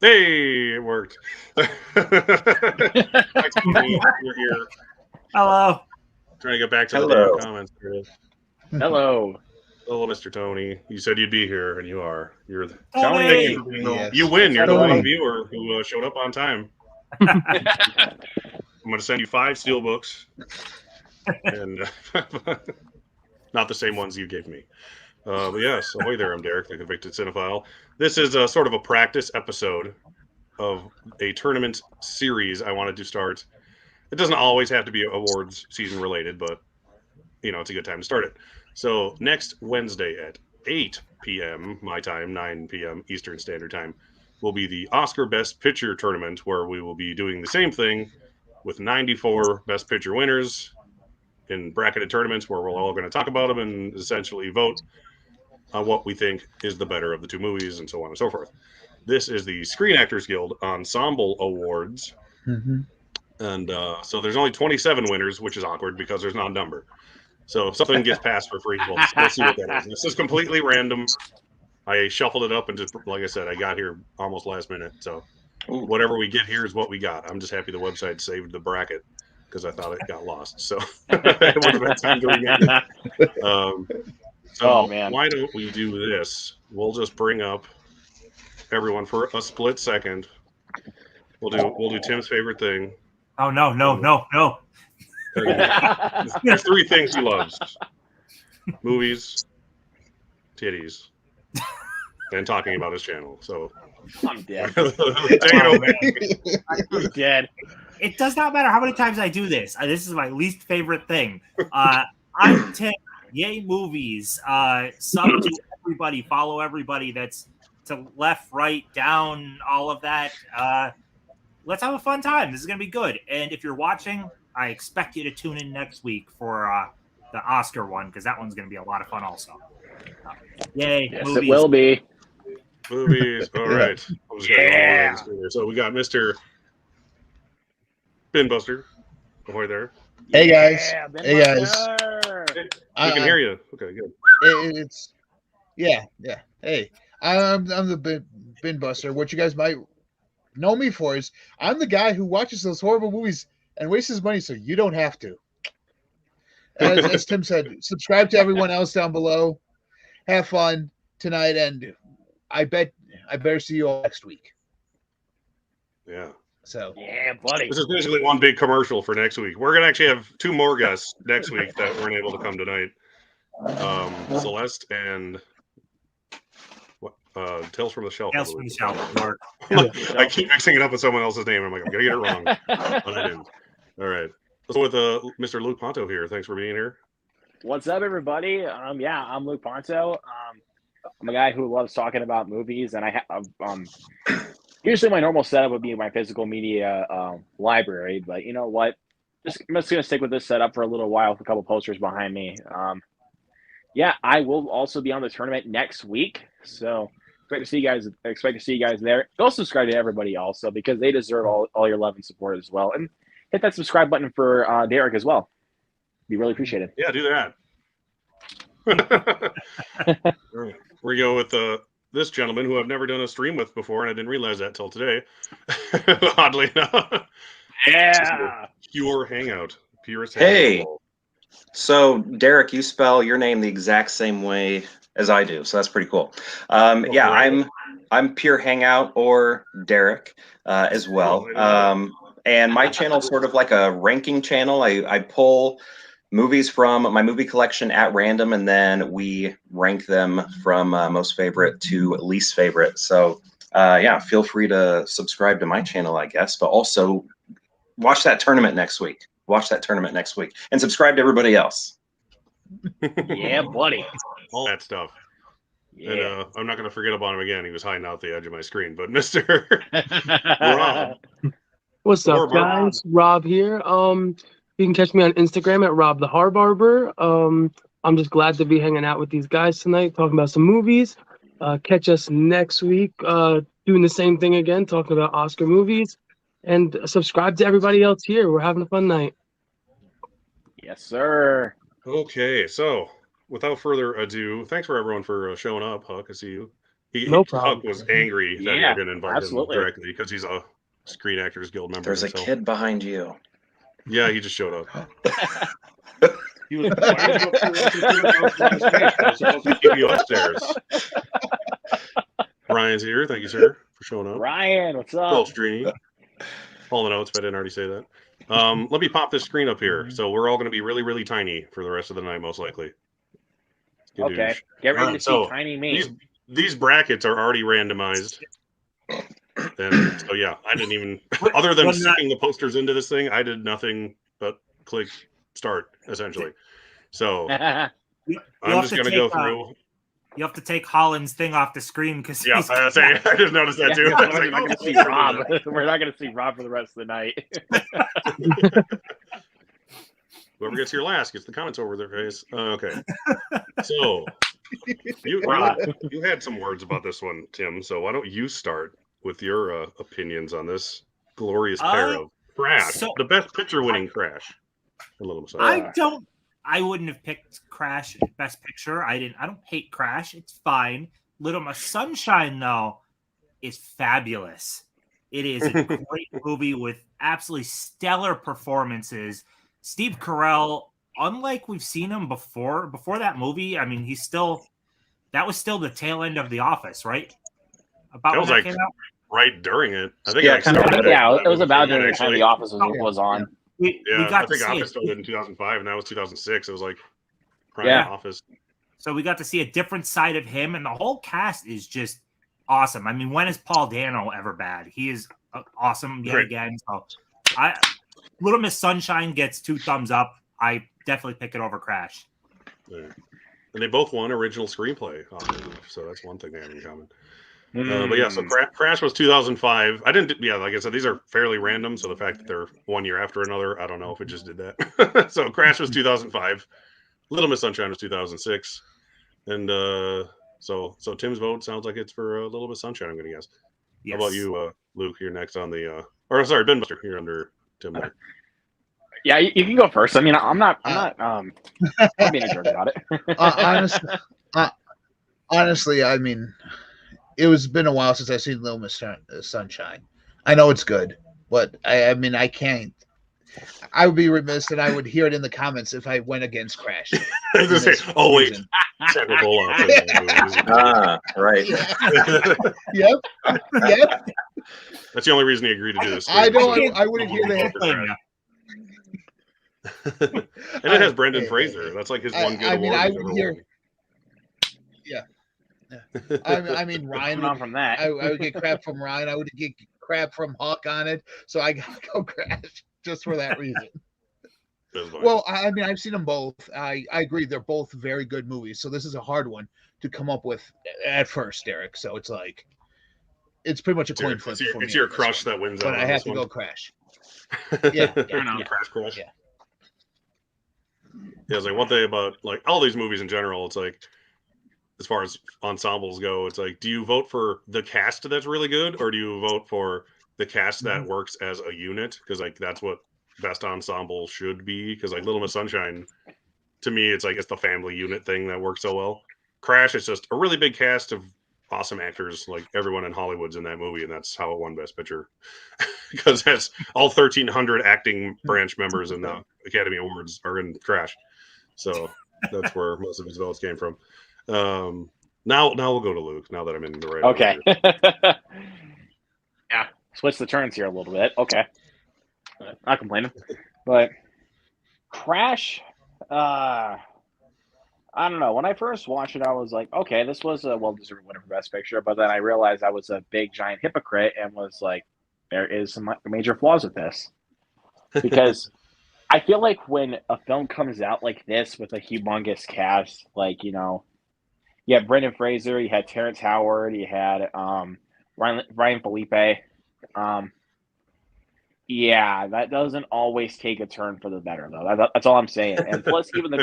Hey, it worked. You're here. Hello. Trying to get back to the damn comments. Hello. Hello, Mr. Tony. You said you'd be here, and you are. You're the Tony. You win. You're the Tony. one viewer who showed up on time. I'm going to send you 5 steel books, and not the same ones you gave me. But yes, ahoy there, I'm Derek, the convicted cinephile. This is a sort of a practice episode of a tournament series I wanted to start. It doesn't always have to be awards season related, but it's a good time to start it. So next Wednesday at 8 p.m. my time, 9 p.m. Eastern Standard Time, will be the Oscar Best Picture Tournament, where we will be doing the same thing with 94 Best Picture winners in bracketed tournaments where we're all going to talk about them and essentially vote on what we think is the better of the two movies and so on and so forth. This is the Screen Actors Guild Ensemble Awards. Mm-hmm. And so there's only 27 winners, which is awkward because there's not a number. So if something gets passed for free, we'll see what that is. This is completely random. I shuffled it up and just, like I said, I got here almost last minute. So whatever we get here is what we got. I'm just happy the website saved the bracket because I thought it got lost. So it would have been time to read it. So why don't we do this? We'll just bring up everyone for a split second. We'll do Tim's favorite thing. Oh no. There's 3 things he loves: movies, titties, and talking about his channel. So I'm dead. Take it away. I'm dead. It does not matter how many times I do this. This is my least favorite thing. I'm Tim. Yay movies. Sub to everybody. Follow everybody that's to left, right, down, all of that. Let's have a fun time. This is going to be good. And if you're watching, I expect you to tune in next week for the Oscar one, because that one's going to be a lot of fun also. Yay, Yes, movies. it will be. Movies. All right. Yeah. So we got Mr. Binbuster. Ahoy there. Hey guys. Yeah, Hey guys. We can hear you. Okay, good. It's yeah. Hey, I'm the bin buster. What you guys might know me for is I'm the guy who watches those horrible movies and wastes his money so you don't have to. As Tim said, subscribe to everyone else down below. Have fun tonight, and I better see you all next week. Yeah. So Yeah, buddy. This is basically one big commercial for next week. We're gonna actually have 2 more guests next week that weren't able to come tonight. Celeste and Tales from the Shelf. Tales from the Shelf, Mark. I keep mixing it up with someone else's name. I'm like, I'm gonna get it wrong, but I didn't. All right. Let's go with Mr. Luke Ponto here. Thanks for being here. What's up, everybody? I'm Luke Ponto. I'm a guy who loves talking about movies, and I have usually my normal setup would be my physical media library, but you know what? I'm just gonna stick with this setup for a little while with a couple posters behind me. I will also be on the tournament next week, so expect to see you guys there. Go subscribe to everybody also, because they deserve all your love and support as well, and hit that subscribe button for Derek as well. Be really appreciated. Yeah, do that. All right. We go with this gentleman who I've never done a stream with before, and I didn't realize that till today. Oddly enough. Yeah. Pure hangout. Purest Hey. hangout. So, Derek, you spell your name the exact same way as I do, so that's pretty cool. I'm Pure Hangout, or Derek as well. And my channel is sort of like a ranking channel. I pull movies from my movie collection at random, and then we rank them from most favorite to least favorite. So, feel free to subscribe to my channel, I guess, but also watch that tournament next week. And subscribe to everybody else. Yeah, buddy. All that stuff. And Yeah. I'm not going to forget about him again. He was hiding out the edge of my screen. But Mr. Rob. What's Or up, guys? Rob here. You can catch me on Instagram at Rob the Har Barber. I'm just glad to be hanging out with these guys tonight, talking about some movies. Catch us next week, doing the same thing again, talking about Oscar movies. And subscribe to everybody else here. We're having a fun night. Yes, sir. Okay, so without further ado, thanks for everyone for showing up, Huck. I see you. No problem. Huck was angry that Yeah, I didn't invite absolutely. him directly because he's a Screen Actors Guild member. There's a himself. kid behind you. Yeah, he just showed up. He was Why are you I'm supposed to keep you upstairs. Ryan's here. Thank you, sir, for showing up. Ryan, what's up? Gulch Dreamy. All the notes, if I didn't already say that. Let me pop this screen up here. So we're all going to be really, really tiny for the rest of the night, most likely. Okay, get ready to see So, Tiny Me. These brackets are already randomized. And so, yeah, I didn't even, other than sticking the posters into this thing, I did nothing but click start, essentially. So I'm just going to go through. You have to take Holland's thing off the screen because Yeah, I just noticed that too. I was We're like, not going to see oh, Rob. We're not going to see Rob for the rest of the night. Whoever gets here last gets the comments over their face. Okay. So you had some words about this one, Tim. So why don't you start with your opinions on this glorious pair of Crash, the best picture-winning Crash. A little aside. I wouldn't have picked Crash Best Picture. I don't hate Crash. It's fine. Little Miss Sunshine, though, is fabulous. It is a great movie with absolutely stellar performances. Steve Carell, unlike we've seen him before that movie, I mean, that was still the tail end of The Office, right? That was like right during it. I think yeah, it was about during the time The Office was on. We got I think Office started in 2005, and that was 2006. It was like prime Office. So we got to see a different side of him, and the whole cast is just awesome. I mean, when is Paul Dano ever bad? He is awesome yet again. So Little Miss Sunshine gets 2 thumbs up. I definitely pick it over Crash. Yeah. And they both won original screenplay, so that's one thing they have in common. But yeah, so Crash was 2005. Like I said, these are fairly random. So the fact that they're 1 year after another, I don't know if it just did that. So Crash was 2005. Little Miss Sunshine was 2006. And so Tim's vote sounds like it's for Little Miss Sunshine, I'm going to guess. Yes. How about you, Luke? You're next on the, Ben Buster. You're under Tim there. Yeah, you can go first. I mean, I'm not being a jerk about it. Honestly, I mean, it's been a while since I've seen Little Miss Sunshine. I know it's good, but I mean, I can't. I would be remiss that I would hear it in the comments if I went against Crash. I was going to say, oh, wait. Right. Yep. That's the only reason he agreed to do this. I wouldn't hear that. And it has Brendan Fraser. That's like his one good award. I would hear. Yeah. I mean, Ryan. From that, I would get crap from Ryan. I would get crap from Hawk on it. So I gotta go Crash just for that reason. Well, I mean, I've seen them both. I agree, they're both very good movies. So this is a hard one to come up with at first, Derek. So it's like, it's pretty much a coin flip for me. It's your crush that wins. But I have to go Crash. Yeah, Crash. Yeah. Yeah, it's like one thing about like all these movies in general. It's like, as far as ensembles go, it's like, do you vote for the cast that's really good, or do you vote for the cast that works as a unit? Because like that's what best ensemble should be. Because like Little Miss Sunshine, to me, it's like it's the family unit thing that works so well. Crash is just a really big cast of awesome actors, like everyone in Hollywood's in that movie, and that's how it won Best Picture. Because that's all 1,300 acting branch members in the Academy Awards are in Crash. So that's where most of his votes came from. Now we'll go to Luke. Now that I'm in the right. Okay. Yeah, switch the turns here a little bit. Okay, not complaining, but Crash. I don't know. When I first watched it, I was like, okay, this was a well-deserved winner for Best Picture. But then I realized I was a big giant hypocrite and was like, there is some major flaws with this, because I feel like when a film comes out like this with a humongous cast, like, you know, You had Brendan Fraser, you had Terrence Howard, you had Ryan Felipe. Yeah, that doesn't always take a turn for the better, though. That's all I'm saying. And plus, even the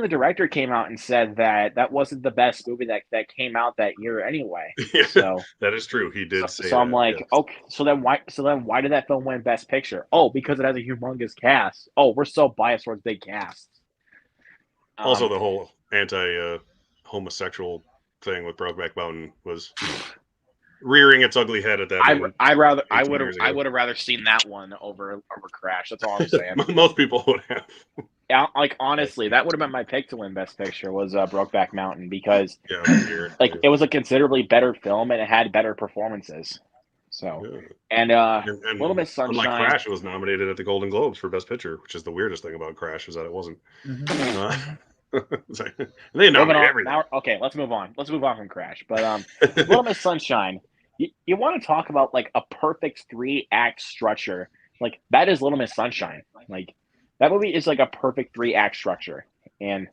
director came out and said that that wasn't the best movie that came out that year anyway. Yeah, So that is true. He did say so I'm that, like, yes. okay, so then why did that film win Best Picture? Oh, because it has a humongous cast. Oh, we're so biased towards big casts. Also, the whole anti-homosexual thing with Brokeback Mountain was rearing its ugly head at that moment. I would 18 years ago. have rather seen that one over Crash. That's all I'm saying. Most people would have. Yeah, like honestly, that would have been my pick to win Best Picture was Brokeback Mountain because Yeah, it was weird. like it was a considerably better film and it had better performances. So Yeah. and And Little Miss Sunshine. unlike Crash, it was nominated at the Golden Globes for Best Picture, which is the weirdest thing about Crash is that it wasn't. It's like, they Moving nominate on. everything. Now, okay, let's move on. Let's move on from Crash. But Little Miss Sunshine, you want to talk about like a perfect 3-act structure? Like that is Little Miss Sunshine. Like that movie is like a perfect 3-act structure, and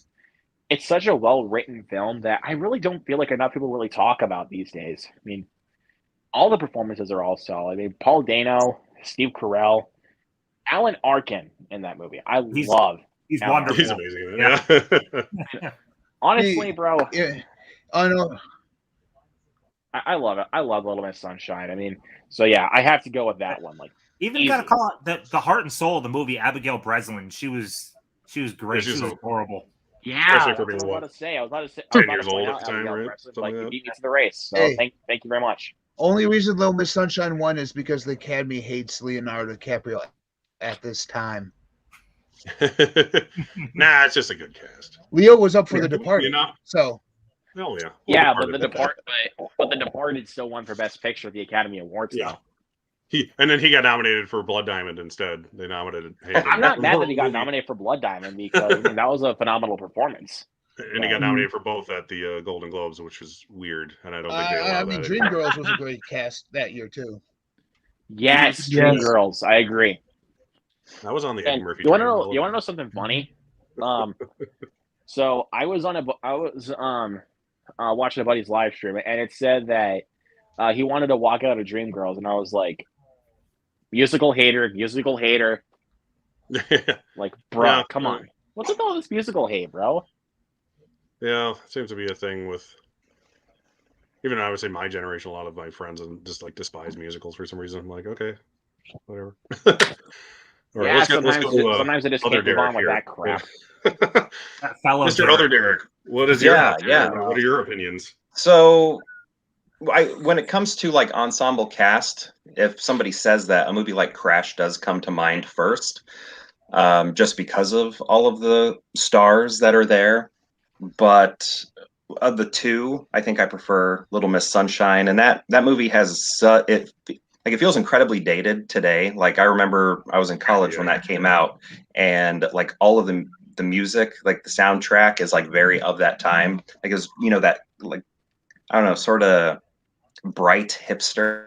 it's such a well-written film that I really don't feel like enough people really talk about these days. I mean, all the performances are all solid. I mean, Paul Dano, Steve Carell, Alan Arkin in that movie. He's Alan wonderful. He's amazing. Yeah. Honestly, bro, Yeah, I know. I love it. I love Little Miss Sunshine. I mean, so yeah, I have to go with that one. Like, Even gotta call it the heart and soul of the movie. Abigail Breslin. She was great. Yeah, She was horrible. yeah, Especially that's for what I was being, about to say. I was about to say. 10 years old at the time, right? Like, Something you like beat me to the race. So Hey. thank you very much. Only reason Little Miss Sunshine won is because the Academy hates Leonardo DiCaprio at this time. Nah, it's just a good cast. Leo was up for The Departed, You know? so Oh yeah. Yeah, Well, but the Departed still won for Best Picture at the Academy Awards. Yeah. Though. Then he got nominated for Blood Diamond instead. They nominated him. I'm not mad that he got nominated for Blood Diamond because I mean, that was a phenomenal performance. And he got nominated for both at the Golden Globes, which is weird, and I don't think they allow I mean, that. Dreamgirls was a great cast that year too. Yes, Yes. Dreamgirls. I agree. That was on the Eddie And Murphy. you want to train. know? You want to know something funny? So I was watching a buddy's live stream, and it said that he wanted to walk out of Dreamgirls, and I was like, musical hater. Like, bro, Yeah. come on. What's with all this musical hate, bro? Yeah, seems to be a thing with even I would say my generation. A lot of my friends and just like despise musicals for some reason. I'm like, okay, whatever. All right, Yeah, let's sometimes go, sometimes I just other can't move on with Derek that here. crap. That fellow Mr. Derek. Other Derek, what is your Yeah. What are your opinions? So, when it comes to like ensemble cast, if somebody says that, a movie like Crash does come to mind first, just because of all of the stars that are there. But of the two, I think I prefer Little Miss Sunshine, and that movie has it feels incredibly dated today. Like I remember I was in college when that came out, and like all of the music, like the soundtrack is like very of that time. Like it's that like I don't know, sort of bright hipster.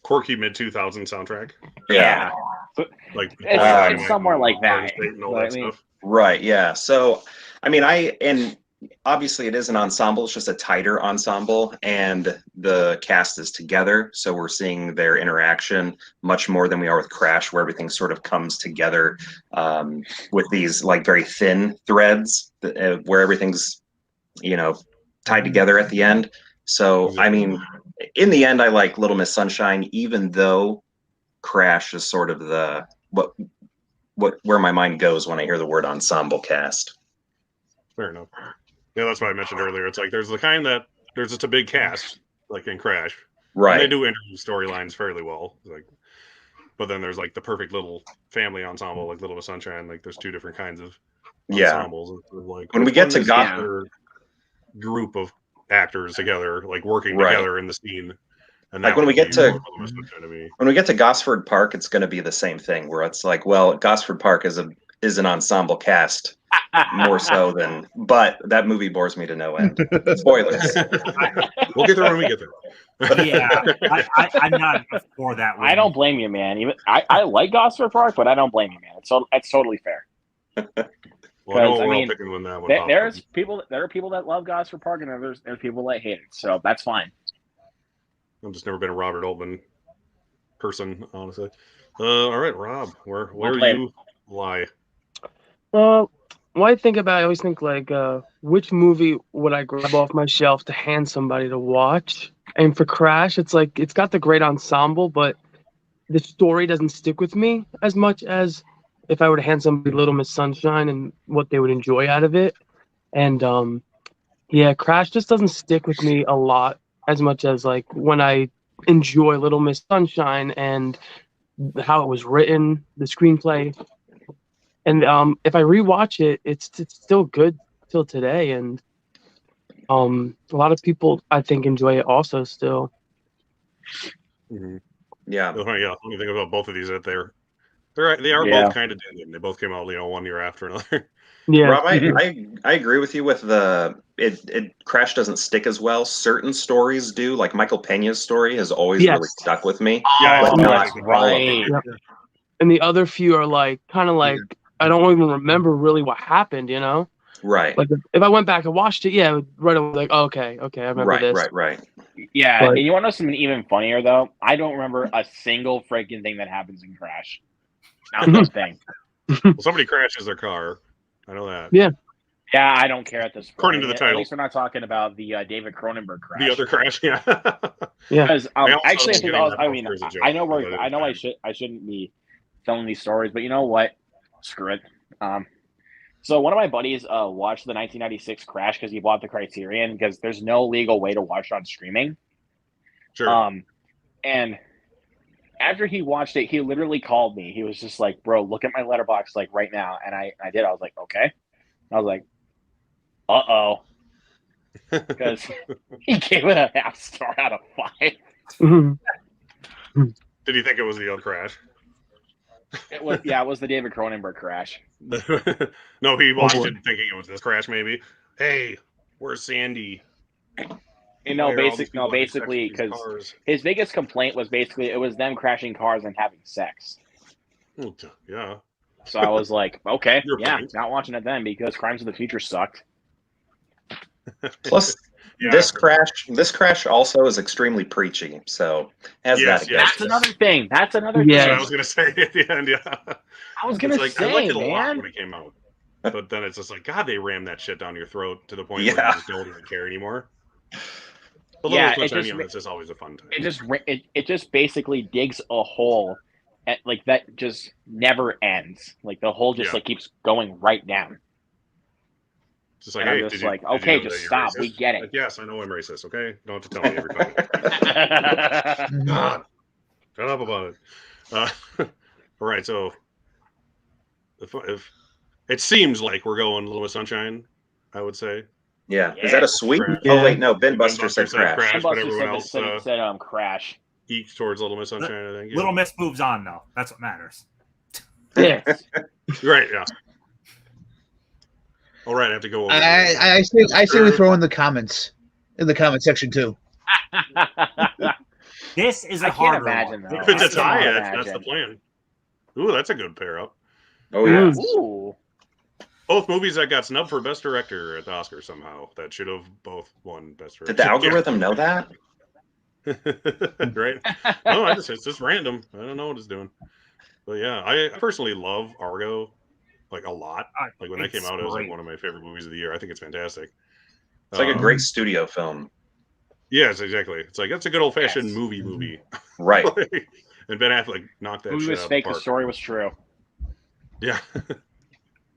Quirky mid 2000 soundtrack, Yeah, like it's somewhere like that. and all But that I mean, stuff. Right. Yeah. So, I mean, and obviously it is an ensemble. It's just a tighter ensemble, and the cast is together. So we're seeing their interaction much more than we are with Crash, where everything sort of comes together with these like very thin threads where everything's, tied together at the end. So, I mean, in the end, I like Little Miss Sunshine, even though Crash is sort of the where my mind goes when I hear the word ensemble cast. Fair enough. Yeah, that's what I mentioned earlier. It's like there's the kind that there's just a big cast, like in Crash. Right. And they do introduce storylines fairly well. Like, but then there's like the perfect little family ensemble, like Little Miss Sunshine. Like there's two different kinds of ensembles. And sort of like when we get to group of actors together, like working together in the scene. And like when we get to Gosford Park, it's going to be the same thing where it's like, well, Gosford Park is an ensemble cast more so than, but that movie bores me to no end. Spoilers. We'll get there when we get there. Yeah, I'm not for that one. I don't blame you, man. Even I like Gosford Park, but I don't blame you, man. It's totally fair. Well, I know Because, I we're all mean, picking when that one there, popped there's up. people there are people that love Gosford Park, and there's people that hate it. So that's fine. I've just never been a Robert Altman person, honestly. All right, Rob, where played. you lie? Well, when I think about it, I always think like, which movie would I grab off my shelf to hand somebody to watch? And for Crash, it's like it's got the great ensemble, but the story doesn't stick with me as much as if I were to hand somebody Little Miss Sunshine and what they would enjoy out of it. And yeah, Crash just doesn't stick with me a lot as much as like when I enjoy Little Miss Sunshine and how it was written, the screenplay. And if I rewatch it, it's still good till today. And a lot of people I think enjoy it also still. Mm-hmm. Yeah. Yeah. When you think about both of these, that they are Yeah. both kind of dated. They both came out, 1 year after another. Yeah. Rob, I agree with you with it Crash doesn't stick as well. Certain stories do, like Michael Pena's story has always Yes. really stuck with me. Yeah, Oh, but not it's all of right. them. Yep. And the other few are like kind of like I don't even remember really what happened, you know? Right. Like if I went back and watched it, yeah, right away like, oh, okay, I remember this. Right. Yeah, But- and you want to know something even funnier though? I don't remember a single freaking thing that happens in Crash. Not one thing. Well, somebody crashes their car. I know that. Yeah. Yeah, I don't care at this point. According to the At title. least we're not talking about the David Cronenberg Crash. The other crash, yeah. Yeah. Because I also actually, I was think getting that I mean, as a joke, I know but I know I shouldn't be telling these stories, but you know what? Screw it. So one of my buddies watched the 1996 Crash because he bought the Criterion because there's no legal way to watch it on streaming. Sure. And after he watched it, he literally called me. He was just like, "Bro, look at my letterbox like right now." And I did. I was like, "Okay." I was like, "Uh-oh," because he gave it a 0.5 star out of 5. Mhm. Did you think it was the other crash? It was the David Cronenberg Crash. No, he watched boy. it thinking it was this crash, maybe. Hey, where's Sandy? You know, Why are all these basically, people having sex with these because cars? his biggest complaint was basically it was them crashing cars and having sex. Yeah. So I was like, okay, Your yeah, point. not watching it then because Crimes of the Future sucked. Plus, Yeah. this crash also is extremely preachy, so has Yes, that yes. against That's it. another thing. That's another Yeah. That's thing. what I was gonna say at the end. Yeah. I was It's gonna like, I say, liked it a lot man. when it came out, but then it's just like, God, they rammed that shit down your throat to the point where you Yeah. just don't even care anymore. But Yeah, Little Miss it Sunshine, just you know, it's just always a fun time. it just basically digs a hole, like that just never ends. Like the hole just Yeah. like keeps going right down. Just like, And I'm hey, just did you, like, did you okay, know just that you're stop. racist? We get it. Like, yes, I know I'm racist. Okay, don't have to tell me every time. Mhm. God, shut up about it. All right, so if it seems like we're going Little Miss Sunshine, I would say. Yeah. Is that a sweep? Crash. Oh wait, Yeah. no. Ben Ben Buster Buster said said crash. crash. But everyone else said Crash. eats towards Little Miss Sunshine, I think. Yeah. Little Miss moves on though. That's what matters. Yeah. Right, yeah. All right, I have to go over I say we throw in the comments in the comment section too. This is a I can't harder imagine, one. though. If it's a I tie, cannot that's the imagine. plan. Ooh, that's a good pair up. Oh yeah. Ooh. Both movies that got snubbed for Best Director at the Oscars somehow. That should have both won Best Did Director. the algorithm know that? Right? No, it's just random. I don't know what it's doing. But yeah, I personally love Argo like a lot. Like when that came It's out, it was like great. one of my favorite movies of the year. I think it's fantastic. It's like a great studio film. Yes, exactly. It's like that's a good old fashioned Yes. movie. Right. And Ben Affleck knocked that Movie shit was out of fake. the The park. story was true. Yeah.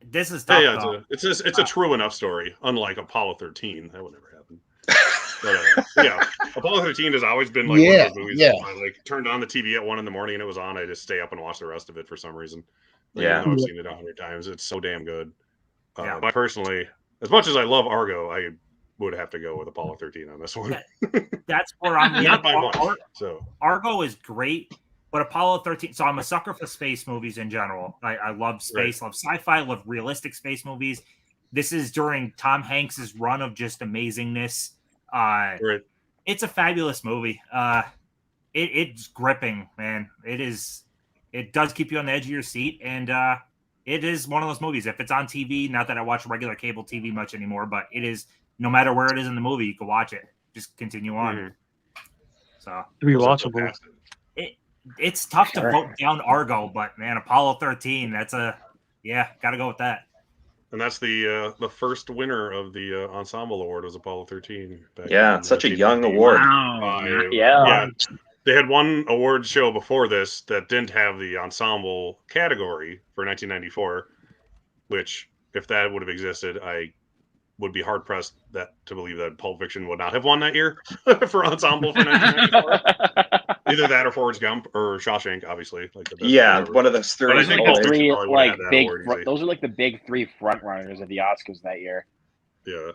This is tough Yeah, though. it's a true enough story, unlike Apollo 13. That would never happen. But yeah, Apollo 13 has always been like one Yeah, of those movies. yeah. That I like turned on the TV at 1 a.m. and it was on. I just stay up and watch the rest of it for some reason. Like, Yeah. even though I've seen it 100 times, it's so damn good. Yeah. But personally, as much as I love Argo, I would have to go with Apollo 13 on this one. That's where I'm leaning. Not by much. So Argo is great, but Apollo 13. So I'm a sucker for space movies in general. I love space, love sci-fi, love realistic space movies. This is during Tom Hanks's run of just amazingness. right. It's a fabulous movie. It's gripping, man. It is. It does keep you on the edge of your seat, and it is one of those movies. If it's on TV, not that I watch regular cable TV much anymore, but it is, no matter where it is in the movie, you can watch it. Just continue on. Mhm. So Rewatchable. it's tough to vote down Argo, but man, Apollo 13, that's got to go with that. And that's the first winner of the Ensemble Award was Apollo 13. Yeah, it's such a young award. Wow. Yeah. They had one award show before this that didn't have the ensemble category for 1994, which, if that would have existed, I would be hard pressed to believe that Pulp Fiction would not have won that year for ensemble for 1994. Either that or Forrest Gump or Shawshank, obviously. Like the best Yeah, ever. one of those three. But I think Those Pulp three, Fiction probably would have like had that big. award easily. Those are like the big three front runners of the Oscars that year. Yeah.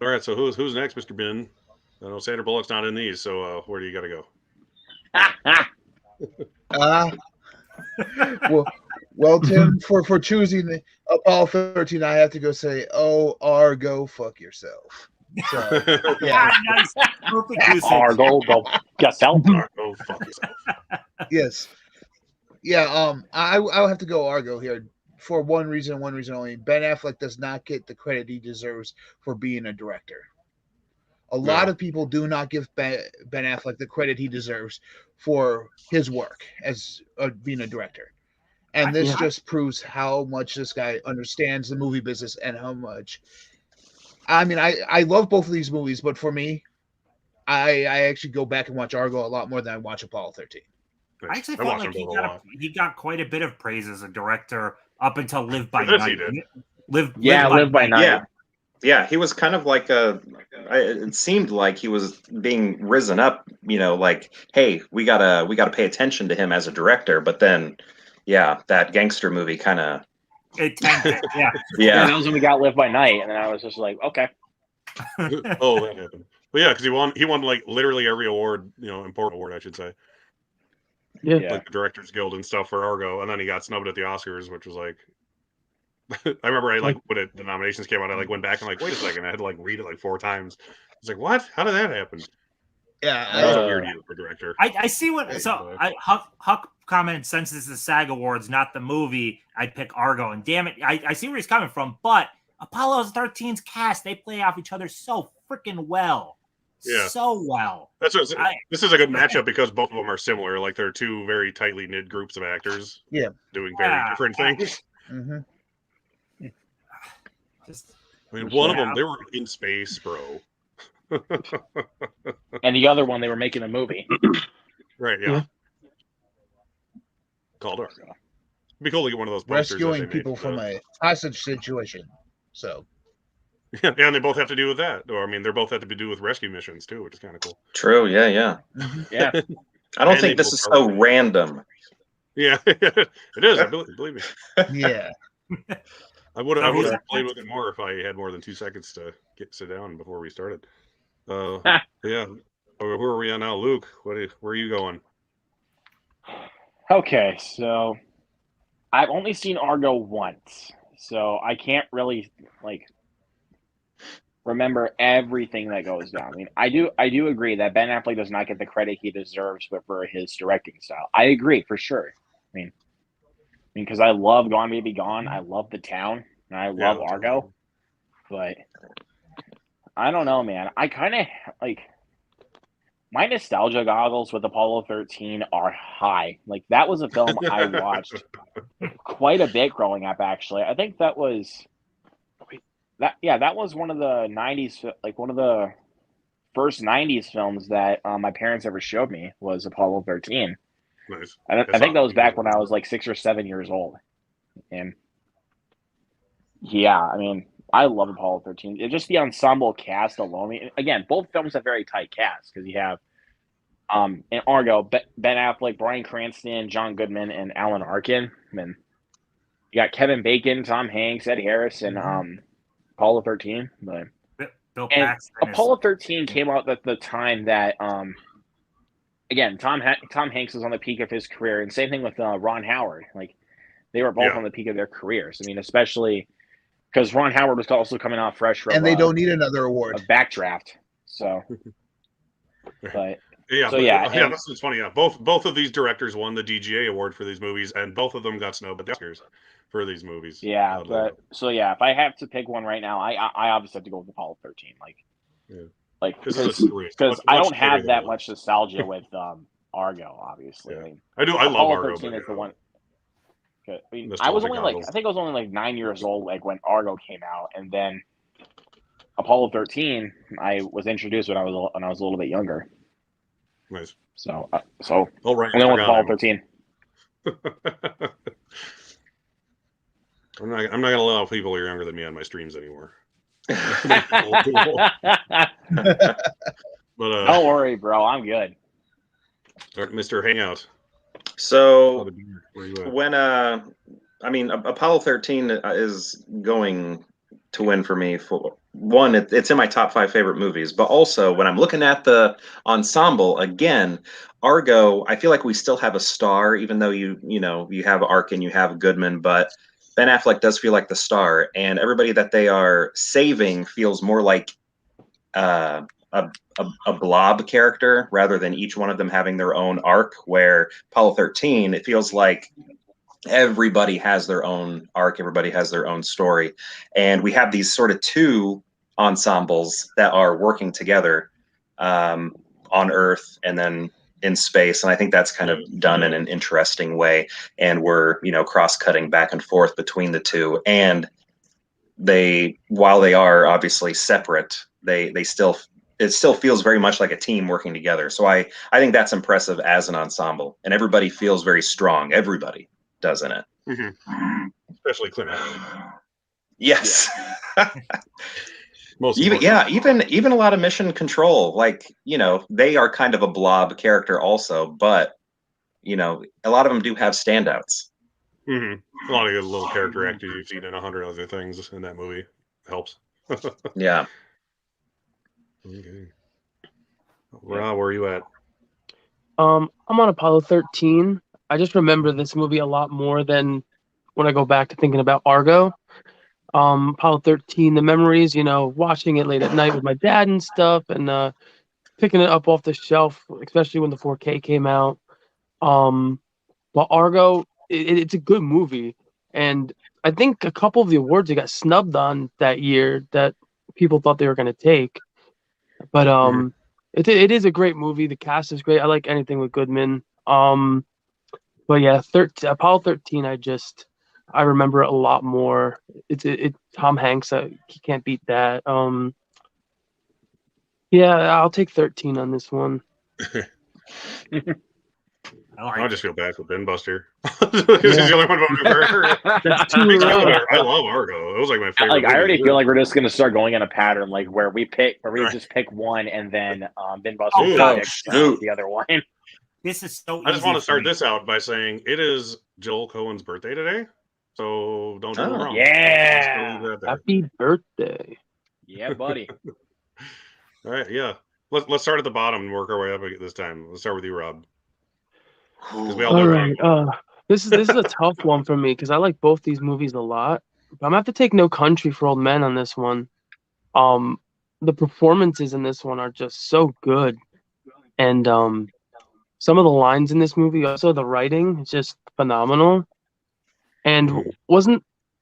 All right. So who's next, Mr. Bin? I know Sandra Bullock's not in these, so where do you got to go? Well, Tim, for choosing the Apollo 13, I have to go say, "Oh, Argo, fuck yourself." So, yeah, Nice. Perfect usage. Argo, go yourself. Oh, fuck yourself. yes, yeah. I'll have to go Argo here for one reason only. Ben Affleck does not get the credit he deserves for being a director. A lot of people do not give Ben Affleck the credit he deserves for his work as being a director. And this just proves how much this guy understands the movie business and how much. I mean, I love both of these movies, but for me, I actually go back and watch Argo a lot more than I watch Apollo 13. I actually I felt watched like them both a lot. he got quite a bit of praise as a director up until Live by This Night. he did. Live by Night. Yeah, he was kind of like it seemed like he was being risen up, like, hey, we gotta pay attention to him as a director. But then, that gangster movie kind of. Yeah, that was when we got Live by Night, and then I was just like, okay. Oh, that happened. But yeah, because he won like literally every award, important award, I should say. Yeah. Like the Directors Guild and stuff for Argo, and then he got snubbed at the Oscars, which was like. I remember when the nominations came out, I went back and wait a second, I had to read it 4 times. I was like, what? How did that happen? Yeah, that was a weird year for director. I see what. So Huck commented, since this is the SAG Awards, not the movie, I'd pick Argo. And damn it, I see where he's coming from. But Apollo 13's cast, they play off each other so freaking well. Yeah. So well. This is a good matchup because both of them are similar. Like they're two very tightly knit groups of actors. Yeah. Doing very different things. Mm-hmm. One of them, they were in space, bro. And the other one, they were making a movie. Right, yeah. Called Argo. It'd be cool to get one of those posters rescuing people from a hostage situation. So. Yeah, and they both have to do with that. Or, they both have to do with rescue missions, too, which is kind of cool. True, yeah. Yeah. I don't think this is so random. Yeah, it is. I believe me. Yeah. I would have played with it more if I had more than 2 seconds to sit down before we started. Yeah. Who are we on now, Luke? Where are you going? Okay, so I've only seen Argo once, so I can't really remember everything that goes down. I do agree that Ben Affleck does not get the credit he deserves for his directing style. I agree for sure. Because I love Gone Baby Gone, I love The Town, and I love Argo, but I don't know, man. I kind of my nostalgia goggles with Apollo 13 are high. That was a film I watched quite a bit growing up. Actually, I think that was one of the 90s, one of the first 90s films that my parents ever showed me was Apollo 13. Nice. I think that was back when I was 6 or 7 years old. And I love Apollo 13. It's just the ensemble cast alone. Again, both films have very tight casts because you have in Argo, Ben Affleck, Bryan Cranston, John Goodman, and Alan Arkin. And you got Kevin Bacon, Tom Hanks, Ed Harris, and Apollo 13. But Bill and Paxton Apollo 13 came out at the time that again, Tom Hanks was on the peak of his career, and same thing with Ron Howard. They were both on the peak of their careers. Especially because Ron Howard was also coming off fresh from and they don't need another award. A backdraft. So, but Yeah, So, but, yeah, yeah, and- that's what's funny. Yeah, both of these directors won the DGA award for these movies, and both of them got snubbed at the Oscars for these movies. Yeah, oddly but enough. so yeah, if I have to pick one right now, I obviously have to go with Apollo 13. Yeah. Like This is a series. because Much- I much don't have bigger that than much nostalgia with Argo. Obviously, Yeah. I mean, I do. I love Apollo Argo, 13 but is the one. I mean, I was nostalgia only goggles. I think I was only like 9 years old, like when Argo came out, and then Apollo 13, I was introduced when I was a little bit younger. Nice. So Oh right, I'm going with I Apollo forgot 13. I'm not gonna allow people who are younger than me on my streams anymore. But Don't worry, bro. I'm good. Mr. Hangout. So Where you at? when I mean, Apollo 13 is going to win for me. For one, it's in my top 5 favorite movies, but also when I'm looking at the ensemble again, Argo, I feel like we still have a star, even though you have Arkin, you have Goodman, but Ben Affleck does feel like the star, and everybody that they are saving feels more like a blob character rather than each one of them having their own arc. Where Apollo 13, it feels like everybody has their own arc, everybody has their own story, and we have these sort of two ensembles that are working together on Earth and then in space, and I think that's kind of done in an interesting way, and we're cross-cutting back and forth between the two, and while they are obviously separate, it still feels very much like a team working together. So I think that's impressive as an ensemble, and everybody feels very strong. Everybody does in it. Mm-hmm. Especially Clint Eastwood. Yes. Most even a lot of Mission Control, they are kind of a blob character also, but a lot of them do have standouts. Mm-hmm. A lot of good little character actors you've seen in 100 other things in that movie helps. Yeah. Okay. Rob, where are you at? I'm on Apollo 13. I just remember this movie a lot more than when I go back to thinking about Argo. Apollo 13, the memories, watching it late at night with my dad and stuff, and picking it up off the shelf, especially when the 4K came out. But Argo, it's a good movie, and I think a couple of the awards it got snubbed on that year that people thought they were going to take. But it is a great movie. The cast is great. I like anything with Goodman. But yeah, Apollo 13. I remember it a lot more. It's Tom Hanks. He can't beat that. Yeah, I'll take 13 on this one. I just feel bad for Ben Buster. He's the only one voting for her. That's too low. I love Argo. It was like my favorite. Like I already movie. feel like we're just gonna start going in a pattern, like where we just pick one, and then Ben Buster picks the other one. This is so easy. I just want to start this out by saying it is Joel Cohen's birthday today, so don't do it wrong. Yeah, happy birthday. Yeah, buddy. All right, yeah. Let's start at the bottom and work our way up this time. Let's start with you, Rob. All right. This is a tough one for me because I like both these movies a lot. But I'm gonna have to take No Country for Old Men on this one. The performances in this one are just so good, and some of the lines in this movie, also the writing, is just phenomenal. And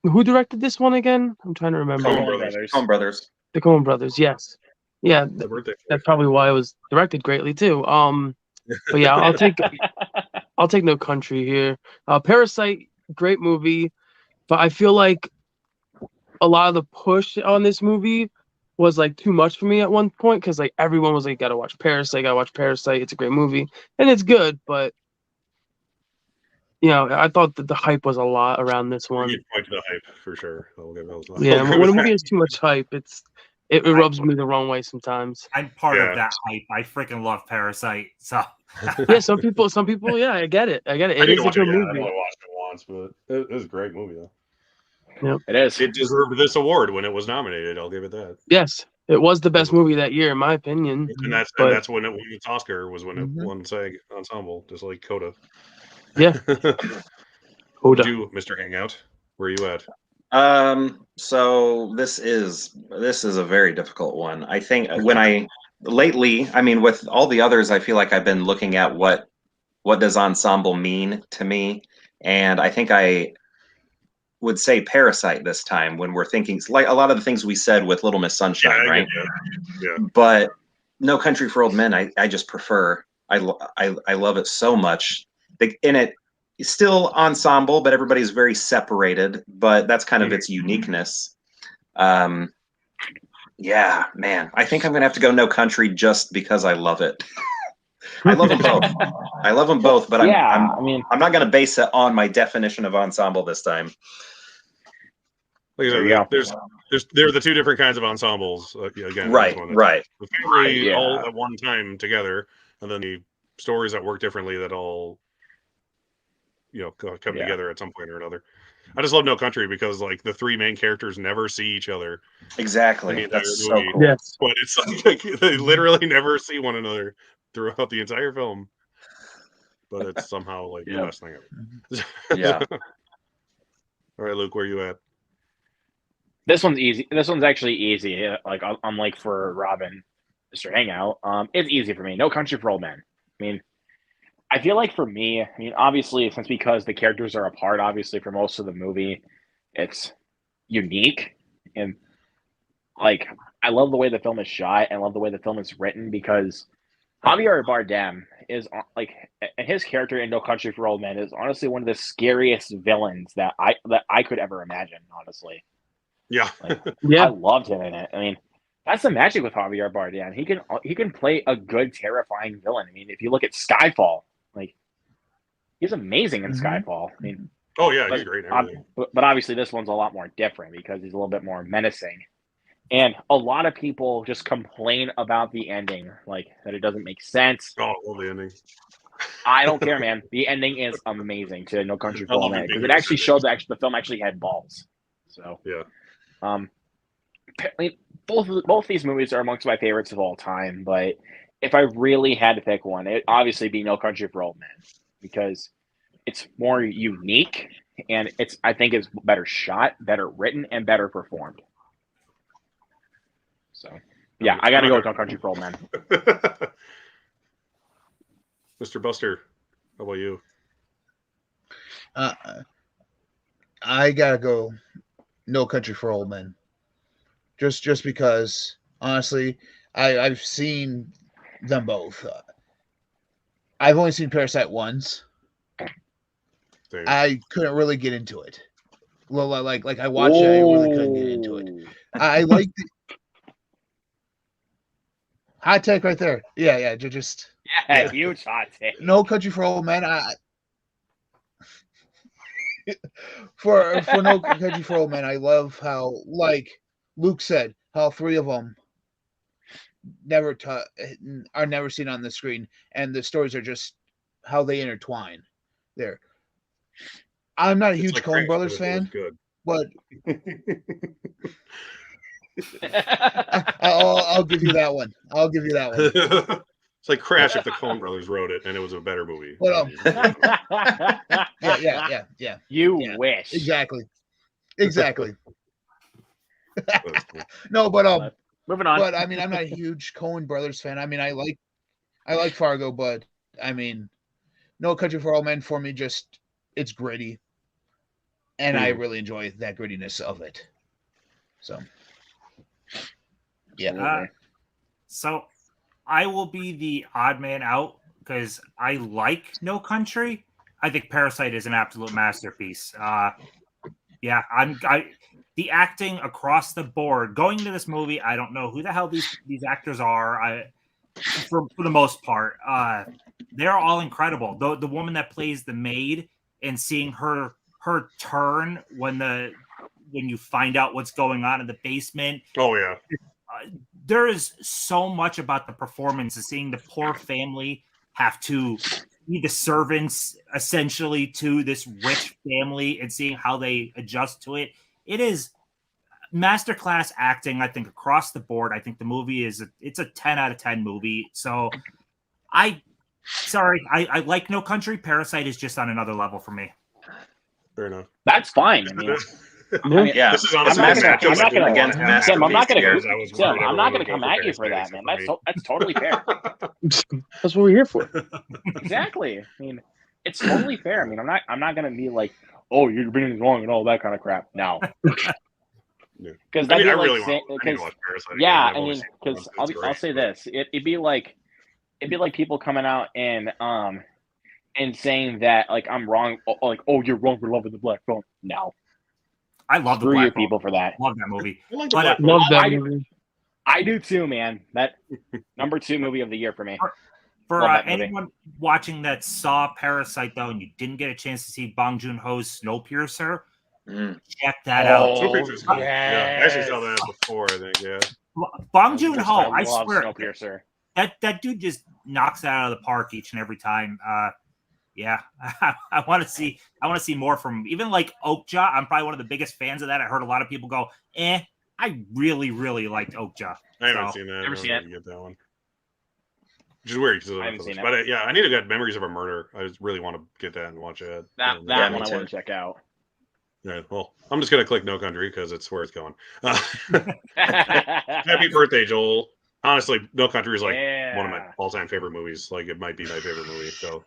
who directed this one again? I'm trying to remember. Coen Brothers. The Coen Brothers, yes. Yeah, that's probably why it was directed greatly too. But yeah, I'll take No Country here. Parasite, great movie, but I feel like a lot of the push on this movie was like too much for me at one point because like everyone was like, gotta watch Parasite, it's a great movie, and it's good, but I thought that the hype was a lot around this one. You point to the hype for sure. Yeah, when a movie has too much hype, it rubs me the wrong way sometimes. I'm part of that hype. I freaking love Parasite. So yeah, some people, yeah, I get it. It is a good movie. I only watched it once, but it was a great movie though. Yeah, it is. It deserved this award when it was nominated. I'll give it that. Yes, it was the best movie that year, in my opinion. And that's when it won its Oscar, was when it won SAG Ensemble, just like Coda. Yeah. Coda. You, Mr. Hangout, where are you at? So this is a very difficult one. I think when I lately, I mean, with all the others, I feel like I've been looking at what does ensemble mean to me, and I think I would say Parasite this time when we're thinking like a lot of the things we said with Little Miss Sunshine, right? Yeah. But No Country for Old Men, I just prefer. I love it so much. In it, it's still ensemble, but everybody's very separated. But that's kind of its uniqueness. Yeah, man. I think I'm gonna have to go No Country just because I love it. I love them both. I love them both, but I mean, I'm not gonna base it on my definition of ensemble this time. Like There you there are the two different kinds of ensembles. Again, Right. the family Yeah. all at one time together, and then the stories that work differently that all come together at some point or another. I just love No Country because like the three main characters never see each other Exactly. in the entire That's so movie. cool. Yes. But it's like they literally never see one another throughout the entire film. But it's somehow like the best thing ever. Yeah. All right, Luke, where you at? this one's easy. This one's actually easy. Like unlike for Robin, Mr. Hangout, it's easy for me. No Country for Old Men. I mean, I feel like for me, I mean, obviously, since because the characters are apart, obviously for most of the movie, it's unique and like I love the way the film is shot and I love the way the film is written because Javier Bardem is like, and his character in No Country for Old Men is honestly one of the scariest villains that I could ever imagine. Honestly, Yeah. I loved him in it. I mean, that's the magic with Javier Bardem. He can play a good, terrifying villain. I mean, if you look at Skyfall, like he's amazing in Skyfall. I mean, Oh yeah, he's great. In everything. but obviously this one's a lot more different because he's a little bit more menacing. And a lot of people just complain about the ending, like that it doesn't make sense. Oh, I love the ending. I don't care, man. The ending is amazing to No Country for I Old love Men it because being it actually extended. showed that the film actually had balls. So Yeah. Apparently both these movies are amongst my favorites of all time. But if I really had to pick one, it'd obviously be No Country for Old Men because it's more unique and I think it's better shot, better written, and better performed. So yeah, I gotta go with No Country for Old Men. Mr. Buster, how about you? I gotta go No Country for Old Men. Just because, honestly, I've seen them both. I've only seen Parasite once. Same. I couldn't really get into it. Well, like I watched it, I really couldn't get into it. I like the hot take right there. Yeah, just Yeah, huge hot take. No Country for Old Men. For No Country for Old Men, I love how, like Luke said, how three of them are never seen on the screen, and the stories are just how they intertwine. There, I'm not a huge like Coen Crash, Brothers but it was fan, good. but I'll give you that one. I'll give you that one. It's like Crash if the Coen Brothers wrote it and it was a better movie. But yeah. You wish. Exactly. That's cool. No, but moving on. But I mean, I'm not a huge Coen Brothers fan. I mean, I like Fargo, but I mean, No Country for Old Men for me just it's gritty, and I really enjoy that grittiness of it. So, yeah. So I will be the odd man out because I like No Country. I think Parasite is an absolute masterpiece. The acting across the board going into this movie, I don't know who the hell these actors are. For the most part, they're all incredible. The woman that plays the maid and seeing her turn when you find out what's going on in the basement. Oh yeah. There is so much about the performance of seeing the poor family have to be the servants essentially to this rich family and seeing how they adjust to it. It is masterclass acting, I think, across the board. I think the movie it's a 10 out of 10 movie. So I like No Country. Parasite is just on another level for me. Fair enough. That's fine. I mean, I mean, Yeah, This is I'm honestly not a gonna. matchup I'm not I didn't gonna. against want to have Tim, I'm not gonna. because I was Tim, worried I'm everyone not would gonna vote come at you Bad for that, Space man. for me. That's totally fair. That's what we're here for. Exactly. I mean, it's totally fair. I mean, I'm not gonna be like, oh, your opinion is wrong and all that kind of crap. No, Yeah. because I that'd be I like really saying, want. I need to because watch Parasite. yeah, Again. I've I only mean, seen it because once. It's I'll great, say but- this, it'd be like people coming out and saying that like I'm wrong, like oh you're wrong for loving the black phone. No, I love the screw you Black Phone. people for that. Love that movie. I like the But Black Phone. Love that I- movie. I do too, man. That number 2 movie of the year for me. For Love that movie. anyone watching that saw Parasite though, and you didn't get a chance to see Bong Joon-ho's Snowpiercer, Mm. check that out. Snowpiercer's cool. Yeah, I actually saw that before. I think. Yeah. Bong Joon-ho, I love swear, Snowpiercer. that dude just knocks it out of the park each and every time. Yeah, I want to see more from him. Even like Okja, I'm probably one of the biggest fans of that. I heard a lot of people go, I really, really liked Okja. I haven't So, seen that. never I seen don't it. Get that one. Which is weird because I haven't seen it. But yeah, I need to get Memories of a Murder. I just really want to get that and watch it. That And, Yeah, that me one I too. want to check out. Yeah, well, I'm just gonna click No Country because it's where it's going. Happy birthday, Joel. Honestly, No Country is like one of my all-time favorite movies. Like it might be my favorite movie. So,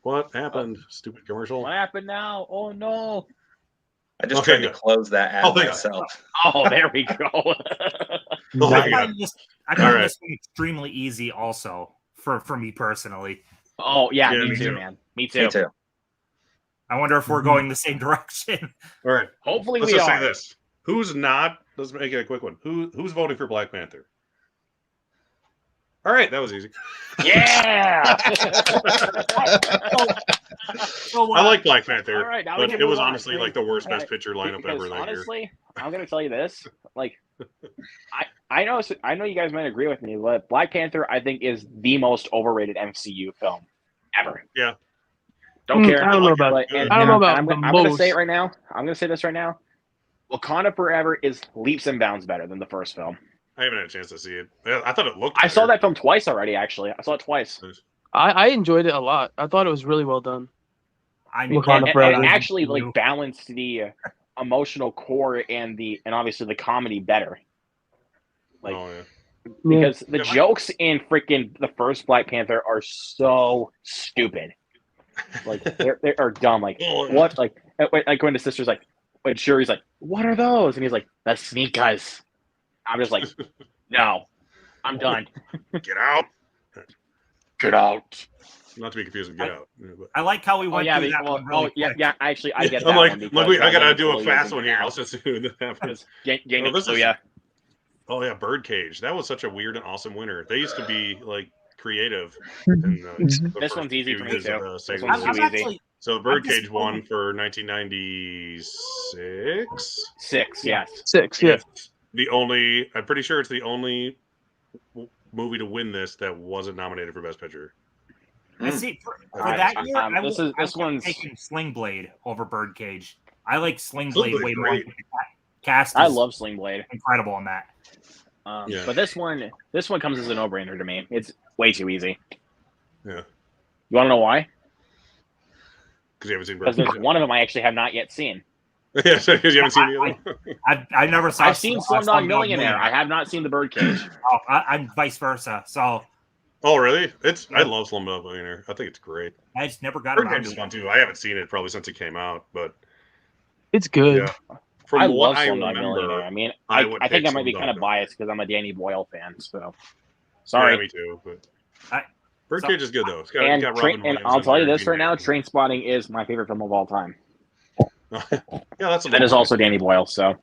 what happened? Stupid commercial. What happened now? Oh no! I just Okay, tried to good. close that app Oh, thank God. myself. Oh, there we go. Oh, I thank God. find this Alright. one extremely easy, also for me personally. Oh yeah, Yeah, me me too, too. man. Me too. Me too. I wonder if we're going the same direction. All right. Hopefully Let's we just are. say this: who's not? Let's make it a quick one. Who's voting for Black Panther? All right, that was easy. Yeah. So, I like Black Panther, All right, now we but can it was move on. honestly like the worst Best Right. Picture lineup Because ever that year. honestly, I'm gonna tell you this. Like, I know you guys might agree with me, but Black Panther I think is the most overrated MCU film ever. Yeah. Don't care. I don't know about. But, it. I don't know about I'm the gonna say it most. right now. I'm gonna say this right now. Wakanda Forever is leaps and bounds better than the first film. I haven't had a chance to see it. I thought it looked. I saw better. that film twice already. Actually, I saw it twice. I enjoyed it a lot. I thought it was really well done. I Wakanda And Forever. actually like balanced the emotional core and obviously the comedy better. Like Oh yeah. because the Yeah. jokes in freaking the first Black Panther are so stupid. Like they are dumb. Like Oh, what? Like when the sister's like, when Shuri's like, what are those? And he's like, that's sneakers. I'm just like, no, I'm done. Get out. Get out. Not to be confused with Get Out. Yeah, but- I like how we Oh went yeah, through that one really quick. yeah. Actually, I get I'm that like, one because look, I gotta Lane do a Chloe fast isn't one here. out. I'll just do that happens. Because Jane Oh, this is- Kaluuya. Oh yeah, Birdcage. That was such a weird and awesome winner. They used to be like creative. In, the This first one's easy few for me, years too. of, This Sega one's Release. too I'm easy. actually, So I'm Birdcage just- won for 1996. 6, yes. 6, yeah. It's the only. I'm pretty sure it's the only movie to win this that wasn't nominated for Best Picture. I see for Alright, that year. this one's taking Sling Blade over Birdcage. I like Sling Sling Blade Blade's way more. great. Cast I is love Sling Blade. incredible in that. Yeah. But this one comes as a no-brainer to me. It's way too easy. Yeah, You want to know why? because you haven't seen Because Birdcage. there's one of them I actually have not yet seen. Yeah, because you haven't seen the other one. I never saw. I've seen Slumdog Millionaire. I have not seen The Birdcage. Oh, I'm vice versa. So Oh, really? I love Slumdog Millionaire. I think it's great. I just never got around Birdcage to is it. fun too. I haven't seen it probably since it came out, but It's good. yeah. From I what love I Slumdog remember, Millionaire. I mean, I I would think I pick might be Slumdog kind of Millionaire. biased because I'm a Danny Boyle fan. So Yeah, sorry. me too. But I- Birdcage is good though. It's got, And, got Train- Robin and Williams I'll in tell you there, this right Gene now: Hackman. Train Spotting is my favorite film of all time. Yeah, that's a That is little also Danny Boyle. So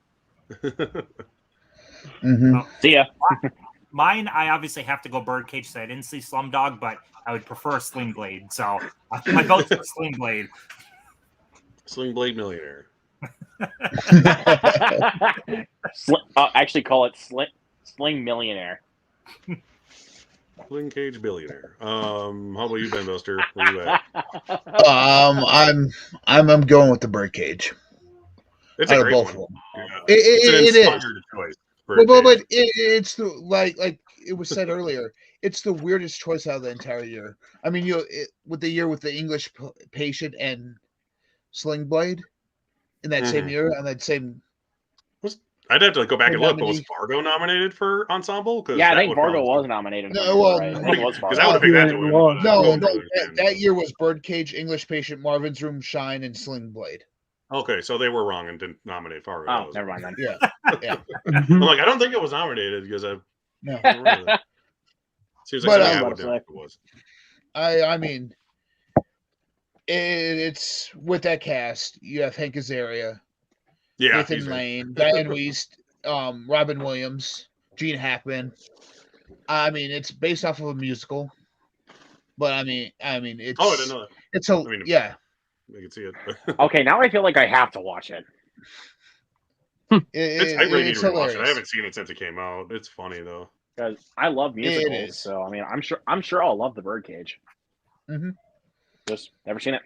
Mhm. see ya. Mine, I obviously have to go Birdcage. So I didn't see Slumdog, but I would prefer Sling Blade. So my vote's for Sling Blade. Sling Blade Millionaire. Actually, call it Sling Millionaire. Sling Cage Billionaire. How about you, Ben Buster? Where you at? I'm going with the Birdcage. It's a Out of great both one. of them. Yeah. It It's an is. inspired choice. But Birdcage. it's the like it was said earlier. It's the weirdest choice out of the entire year. I mean, with the year with the English Patient and Sling Blade, in that same year on that same. I'd have to go back and look, but was nominee. Fargo nominated for ensemble? Yeah, I think Fargo was nominated. No, well, right. I think it was because Fargo. I would have picked that to win. but I No, wouldn't no, really win. that year was Birdcage, English Patient, Marvin's Room, Shine, and Sling Blade. Okay, so they were wrong and didn't nominate Fargo. Oh, never mind then. Yeah. I'm like, I don't think it was nominated because I No. don't remember that. Seems like But, something I would know if it was. I mean, it's with that cast. You have Hank Azaria, Yeah, Nathan he's in. Lane, Diane Wiest, Robin Williams, Gene Hackman. I mean, it's based off of a musical, but I mean, it's. Oh, I didn't know that. It's a yeah. I can see it. Okay, now I feel like I have to watch it. I really need It's to rewatch it. I hilarious. haven't seen it since it came out. It's funny though. Because I love musicals, is. so I mean, I'm sure I'll love The Birdcage. Mhm. Just never seen it.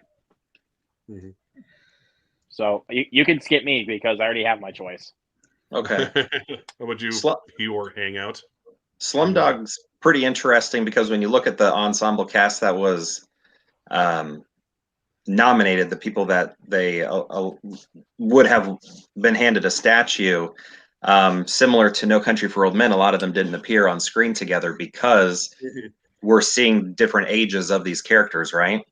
Mhm. So you can skip me because I already have my choice. Okay. How would you your hangout? Slumdog's pretty interesting because when you look at the ensemble cast that was nominated, the people that they would have been handed a statue, similar to No Country for Old Men, a lot of them didn't appear on screen together because we're seeing different ages of these characters, right?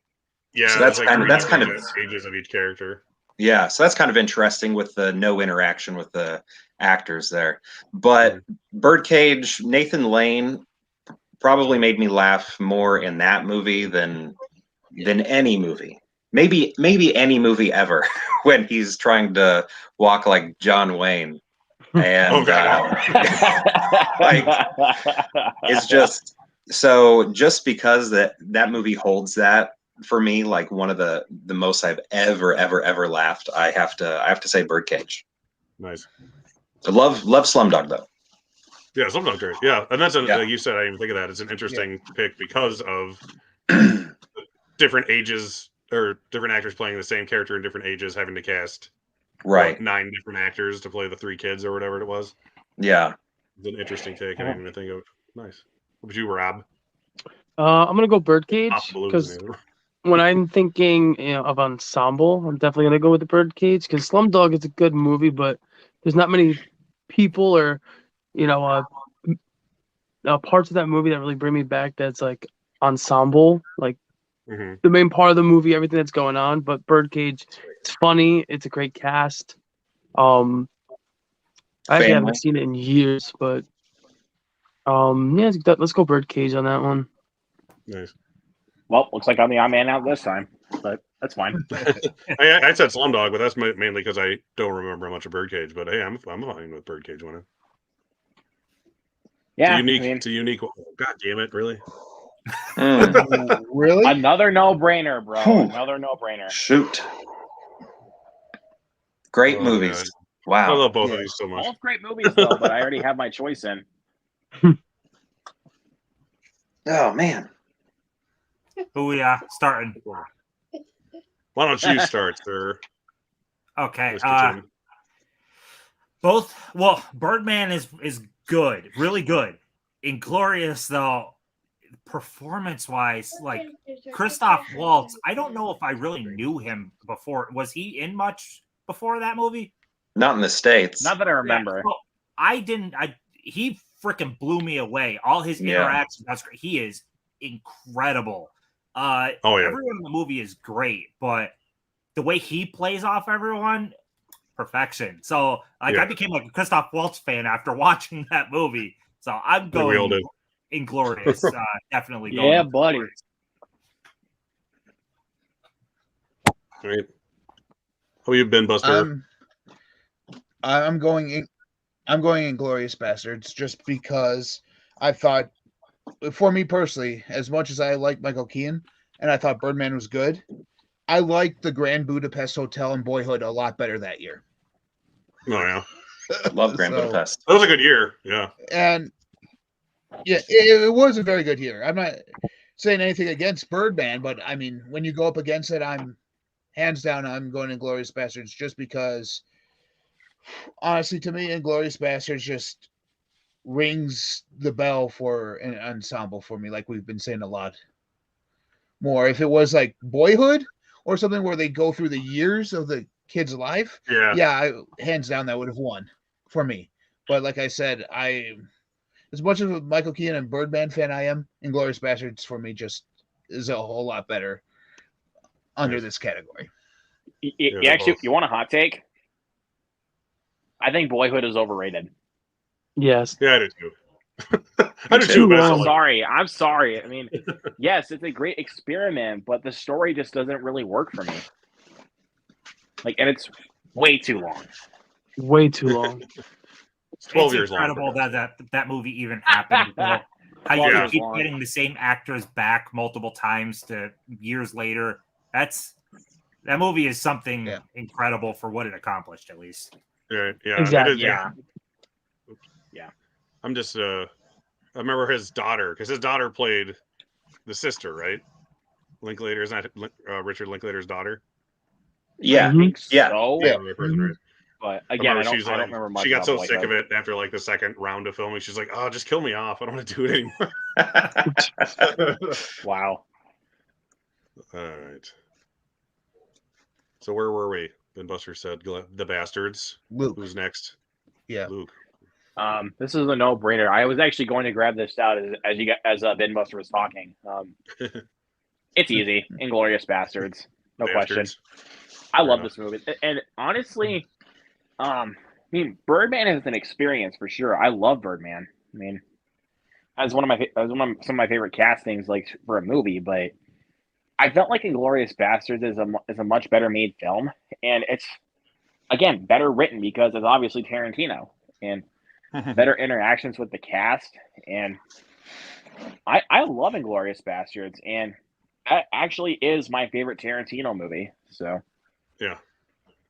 Yeah, So that's like kind of ages of each character. Yeah, so that's kind of interesting with the no interaction with the actors there. But Birdcage, Nathan Lane probably made me laugh more in that movie than any movie. Maybe any movie ever when he's trying to walk like John Wayne. And like it's just because that movie holds that for me, like one of the most I've ever laughed. I have to say Birdcage. Nice. So love Slumdog though. Yeah, Slumdog great. Yeah, and that's like you said. I didn't even think of that. It's an interesting pick because of different ages or different actors playing the same character in different ages, having to cast 9 different actors to play the 3 kids or whatever it was. Yeah, it's an interesting take. I didn't even think of. Nice. What would you, Rob? I'm gonna go Birdcage because when I'm thinking of ensemble, I'm definitely gonna go with the Birdcage because Slumdog is a good movie, but there's not many people or parts of that movie that really bring me back. That's like ensemble, like the main part of the movie, everything that's going on. But Birdcage, it's funny. It's a great cast. I actually haven't seen it in years, but let's go Birdcage on that one. Nice. Well, looks like I'm the odd man out this time, but that's fine. I said Slumdog, but that's mainly because I don't remember much of Birdcage. But hey, I'm fine with Birdcage winning. Yeah, it's a unique. God damn it! Really? Really? Another no-brainer, bro. Another no-brainer. Shoot. Great movies. God. Wow. I love both of these so much. Both great movies, though, but I already have my choice in. Oh man. Who we starting? Why don't you start, sir? Okay. Birdman is good, really good. Inglorious, though, performance-wise, like Christoph Waltz, I don't know if I really knew him before. Was he in much before that movie? Not in the States. Not that I remember. Yeah, well, I didn't. He freaking blew me away. All his interactions, that's great. He is incredible. Everyone in the movie is great, but the way he plays off everyone, perfection. So I became like a Christoph Waltz fan after watching that movie. So I'm going Inglorious. Definitely going. Yeah, buddy. All right. How you been, Buster? I'm going Inglorious Bastards just because I thought, for me personally, as much as I like Michael Keaton and I thought Birdman was good, I liked the Grand Budapest Hotel and Boyhood a lot better that year. Oh yeah, love Grand Budapest. That was a good year. Yeah, and it was a very good year. I'm not saying anything against Birdman, but I mean, when you go up against it, I'm hands down going Inglorious Bastards just because. Honestly, to me, Inglourious Basterds just rings the bell for an ensemble for me, like we've been saying a lot more. If it was like Boyhood or something where they go through the years of the Kids Alive, Yeah. hands down that would have won for me. But like I said, as much of a Michael Keaton and Birdman fan I am, Inglourious Basterds for me just is a whole lot better under this category. You actually, you want a hot take? I think Boyhood is overrated. Yes. Yeah, I do too. I do Too too. But long. I'm sorry. I mean, yes, it's a great experiment, but the story just doesn't really work for me. Like, and it's way too long. Way too long. It's 12 It's years long. incredible that movie even happened. How you 12 can years keep long. getting the same actors back multiple times to years later. That movie is something incredible for what it accomplished, at least. Yeah. Exactly. Yeah. I'm just I remember his daughter, because his daughter played the sister, right? Linklater, isn't that Richard Linklater's daughter? Yeah. I think Yeah. so. Yeah. The person, right? But again, I she's don't remember much. She got about so Boyhood. sick of it after like the second round of filming. She's like, "Oh, just kill me off. I don't want to do it anymore." Wow. All right. So where were we? Ben Buster said the Bastards. Luke. Who's next? Yeah. Luke. This is a no-brainer. I was actually going to grab this out as Ben Buster was talking. It's easy. Inglourious Basterds, no question. I love this movie, and honestly, I mean, Birdman is an experience for sure. I love Birdman. I mean, as some of my favorite castings, like for a movie. But I felt like Inglourious Basterds is a much better made film, and it's again better written because it's obviously Tarantino and better interactions with the cast. And I love Inglourious Basterds, and that actually is my favorite Tarantino movie. So yeah,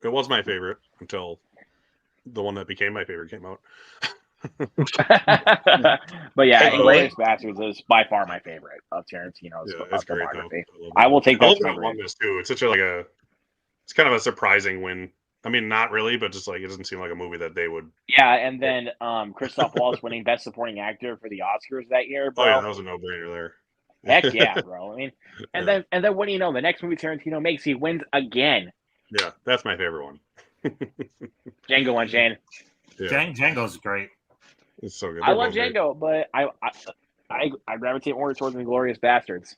it was my favorite until the one that became my favorite came out. But yeah, Inglourious Basterds is by far my favorite of Tarantino's it's great, filmography. I will take that. I love that won this too. It's such it's kind of a surprising win. I mean, not really, but just like it doesn't seem like a movie that they would. Yeah, and then Christoph Waltz winning Best Supporting Actor for the Oscars that year. Bro. Oh yeah, that was a no-brainer there. Heck yeah, bro. I mean, and then what do you know? The next movie Tarantino makes, he wins again. Yeah, that's my favorite one. Django Unchained. Yeah. Django's great. It's so good. I love Django, but I gravitate more towards Inglourious Basterds.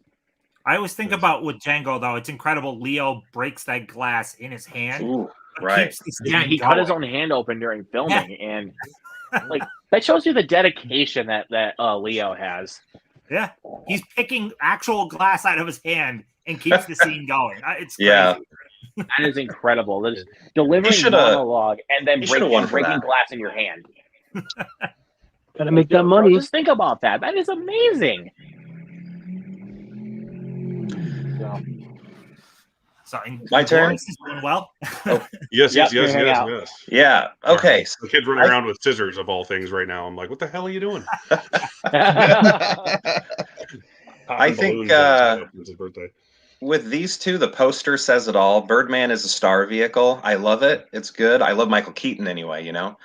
I always think about with Django though, it's incredible. Leo breaks that glass in his hand. Ooh, right. Yeah, he cut his own hand open during filming, and like that shows you the dedication that Leo has. Yeah, he's picking actual glass out of his hand and keeps the scene going. It's crazy. Yeah. That is incredible. There's delivering monologue and then breaking glass in your hand. Gotta make that money. Just think about that. That is amazing. So my turn. Well, oh. Yes. Yeah. Okay. The kid's running around with scissors of all things right now. I'm like, what the hell are you doing? I think with these two, the poster says it all. Birdman is a star vehicle. I love it. It's good. I love Michael Keaton anyway, you know.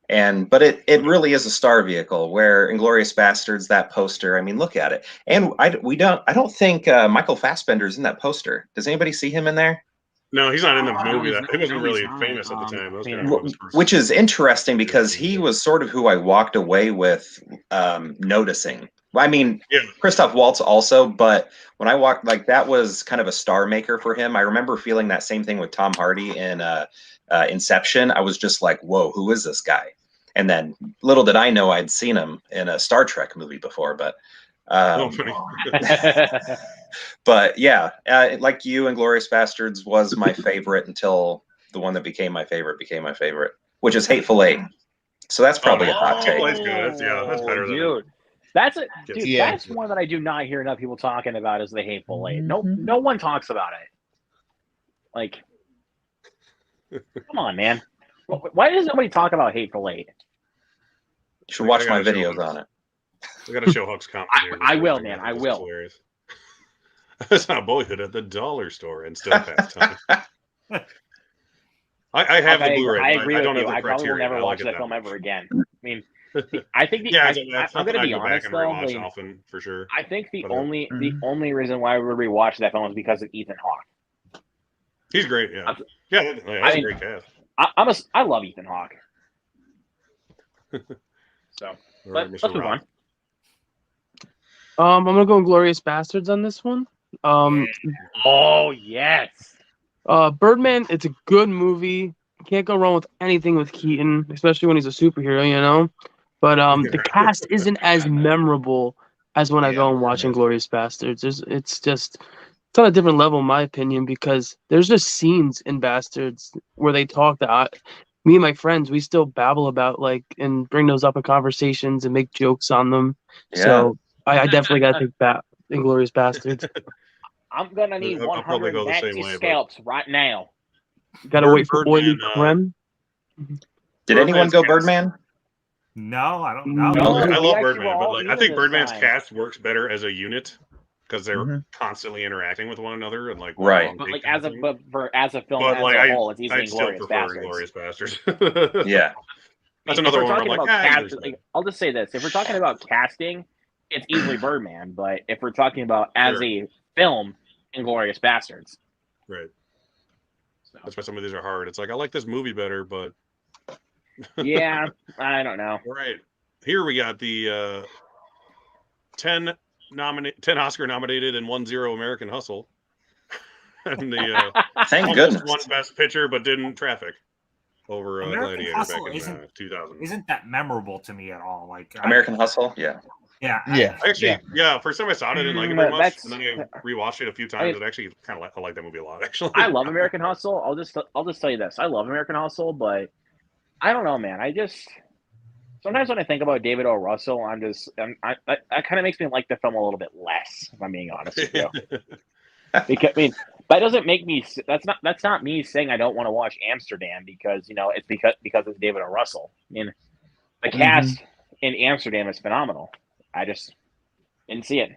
But it really is a star vehicle. Where Inglourious Basterds, that poster, I mean, look at it. And I don't think Michael Fassbender's in that poster. Does anybody see him in there? No, he's not in the movie. He wasn't really famous at the time. Which is interesting because he was sort of who I walked away with noticing. I mean, Christoph Waltz also, but when I walked, like that was kind of a star maker for him. I remember feeling that same thing with Tom Hardy in Inception. I was just like, whoa, who is this guy? And then little did I know I'd seen him in a Star Trek movie before, but but yeah, like you, Inglourious Basterds was my favorite until the one that became my favorite, which is Hateful Eight. So that's probably a hot take. That's good. That's better than dude. That's one that I do not hear enough people talking about is the Hateful Eight. No one talks about it. Like, come on, man. Why does nobody talk about Hateful Eight? You should watch my videos on it. I got to show Huck's comment here. I will, man. I will. That's not Boyhood at the dollar store and still past time. I have the Blu-ray. I agree with you. I probably will never watch that film ever again. I mean, I think I'm going to be honest though. Often, for sure. I think the only reason why I would rewatch that film is because of Ethan Hawke. He's great. Yeah, I'm- yeah. That's a great cast. I love Ethan Hawke. So, All but right, let's Mr. move Rob. on. I'm gonna go Inglorious Bastards on this one. Oh yes. Birdman, it's a good movie. You can't go wrong with anything with Keaton, especially when he's a superhero, you know. But the cast isn't as memorable as when I go and watch Inglorious Bastards. It's on a different level, in my opinion, because there's just scenes in Bastards where they talk that me and my friends, we still babble about, like, and bring those up in conversations and make jokes on them. Yeah. So I definitely got to take Inglorious Bastards. I'm gonna need I'll probably 100 go the same Nazi way, but- scalps right now. Got to wait for Birdman, Oily Creme. Did anyone Birdman's go cast- Birdman? No, I don't know. No. I we love actually Birdman, were but all like, I even think this Birdman's time. cast works better as a unit because they're Mhm. constantly interacting with one another and like Right. on But take like kind as of a thing. as a film But, as like, a whole, it's easily I still Inglorious prefer Bastards. Inglorious Bastards. Yeah. That's If another we're one where I'm talking like, about Inglorious like, I'll just say this: if we're talking about casting, it's easily Birdman. But if we're talking about as Sure. a film, Inglorious Bastards. Right. So, That's why some of these are hard. It's like I like this movie better, but yeah, I don't know. all right. Here we got the 10 Oscar nominated and 1-0 American Hustle. And the Thank almost goodness. won Best Picture, but didn't Traffic over American Gladiator Hustle back in isn't- 2000. Isn't that memorable to me at all? Like American Hustle. Yeah. yeah, Yeah. I actually, first time I saw it, I didn't like it very much, That's- and then I rewatched it a few times. It actually kind of I like that movie a lot, actually. I love American Hustle. I'll just tell you this: I love American Hustle, but I don't know, man. Sometimes when I think about David O. Russell, that kind of makes me like the film a little bit less. If I'm being honest with you, because I mean, that doesn't make me. That's not me saying I don't want to watch Amsterdam because it's because it's David O. Russell. I mean, the cast in Amsterdam is phenomenal. I just didn't see it.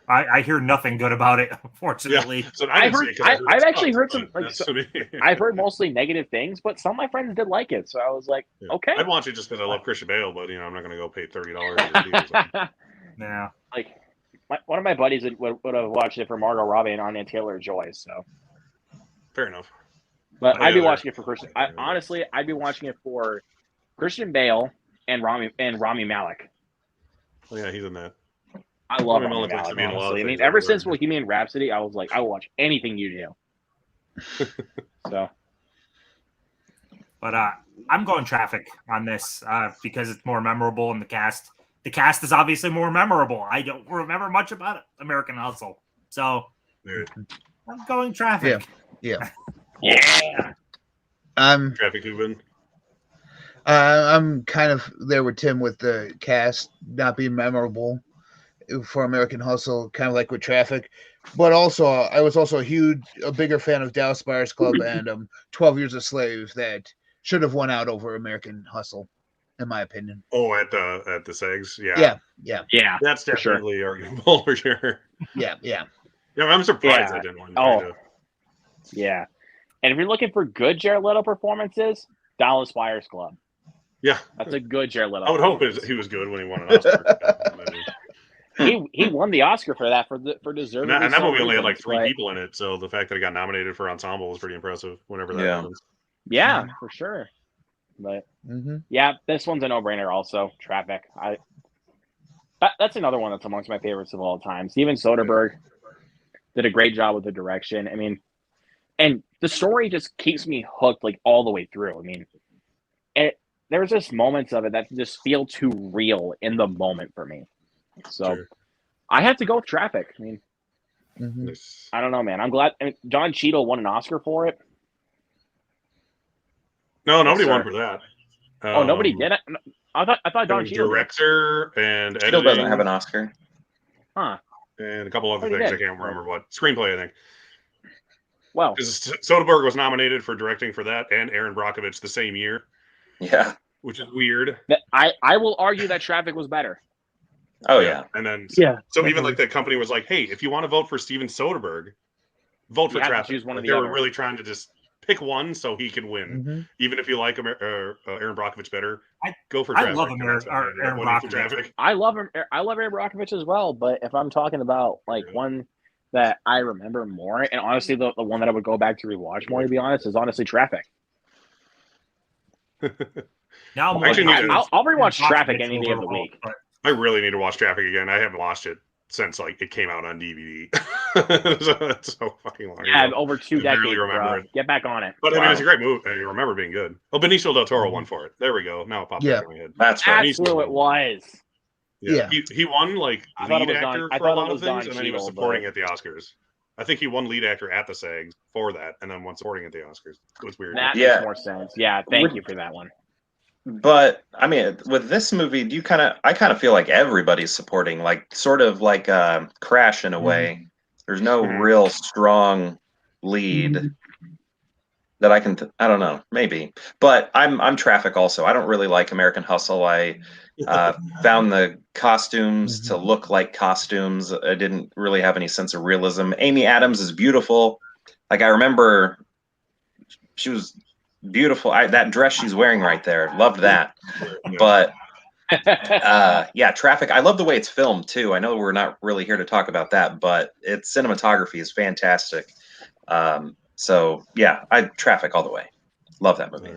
I hear nothing good about it, unfortunately. So I didn't see it 'cause I heard I've it actually sucked, heard some but like that's to me. I've heard mostly negative things, but some of my friends did like it, so I was like, Yeah. okay. I'd watch it just because I love Christian Bale, but I'm not going to go pay $30 Yeah. Like one of my buddies would have watched it for Margot Robbie and Anya Taylor-Joy. So, Fair enough. but Oh, I'd be yeah, watching it for Christian. Honestly, I'd be watching it for Christian Bale and Rami Malek. Oh yeah, he's in that. I love Rami Rami Malek likes to Malek. be in a lot of Honestly, I mean, things, ever I've since heard. Bohemian Rhapsody, I was like, I will watch anything you do. So, But I'm going Traffic on this because it's more memorable, and the cast is obviously more memorable. I don't remember much about American Hustle, so Dude, I'm going Traffic. Yeah. yeah. Traffic Cuban. I'm kind of there with Tim with the cast not being memorable for American Hustle, kind of like with Traffic. But also, I was also a bigger fan of Dallas Buyers Club and 12 Years a Slave that should have won out over American Hustle, in my opinion. Oh, at the Segs, yeah. Yeah. That's for sure. definitely arguable for sure. Yeah. Yeah, I'm surprised Yeah. I didn't win. Oh. kinda. Yeah. And if you're looking for good Jared Leto performances, Dallas Buyers Club. Yeah, That's a good Jared Leto. I would hope he was good when he won an Oscar. He won the Oscar for that for deserving. And that movie only had like 3 people in it, so the fact that he got nominated for ensemble was pretty impressive. Whenever that happens. Yeah, for sure. But yeah, this one's a no-brainer. Also, Traffic. That's another one that's amongst my favorites of all time. Steven Soderbergh did a great job with the direction. I mean, and the story just keeps me hooked like all the way through. I mean, there's just moments of it that just feel too real in the moment for me. So I have to go with Traffic. I mean, I don't know, man. I'm glad Don Cheadle won an Oscar for it. No, nobody won for that. Oh, nobody did it. I thought Don Cheadle director and Cheadle editing, doesn't have an Oscar. Huh. And a couple other Oh, he things. did. I can't remember what. Screenplay, I think. Well, because Soderbergh was nominated for directing for that and Aaron Brockovich the same year. Yeah. Which is weird. I will argue that Traffic was better. Oh yeah. And then Yeah. So even like the company was like, hey, if you want to vote for Steven Soderbergh, vote for You have to Traffic. choose one of Like, the they were other. really trying to just pick one so he could win. Even if you like Aaron Brockovich better, go for Traffic. I love Aaron Winning for Brockovich. I love Aaron Brockovich as well, but if I'm talking about like one that I remember more, and honestly, the one that I would go back to rewatch more, to be honest, is honestly Traffic. Now I'm Actually, looking- I'll rewatch watch Traffic it any a day of the little, week. but I really need to watch Traffic again. I haven't watched it since like it came out on DVD. So that's so fucking long Yeah, ago. over 2 I barely decades, remember bro. it. Get back on it. But I mean, Wow. it's a great movie. I remember it being good. Oh, Benicio del Toro won for it. There we go. Now it popped Yeah. back in my head. That's right. That's who it was. Yeah. Yeah. He won like I thought it lead was Don- actor I for a thought it lot of was Don things, and then he was Cheadle, supporting but- at the Oscars. I think he won lead actor at the SAGs for that, and then won supporting at the Oscars. It was weird. That Yeah. makes more sense. Yeah, thank you for that one. But I mean, with this movie, I kind of feel like everybody's supporting, like sort of like Crash in a way. There's no Mhm. real strong lead that I don't know, maybe. But I'm Traffic also. I don't really like American Hustle. I found the costumes to look like costumes. I didn't really have any sense of realism. Amy Adams is beautiful. Like I remember she was beautiful. That dress she's wearing right there, loved that. But yeah, Traffic. I love the way it's filmed too. I know we're not really here to talk about that, but its cinematography is fantastic. So yeah, Traffic all the way. Love that movie.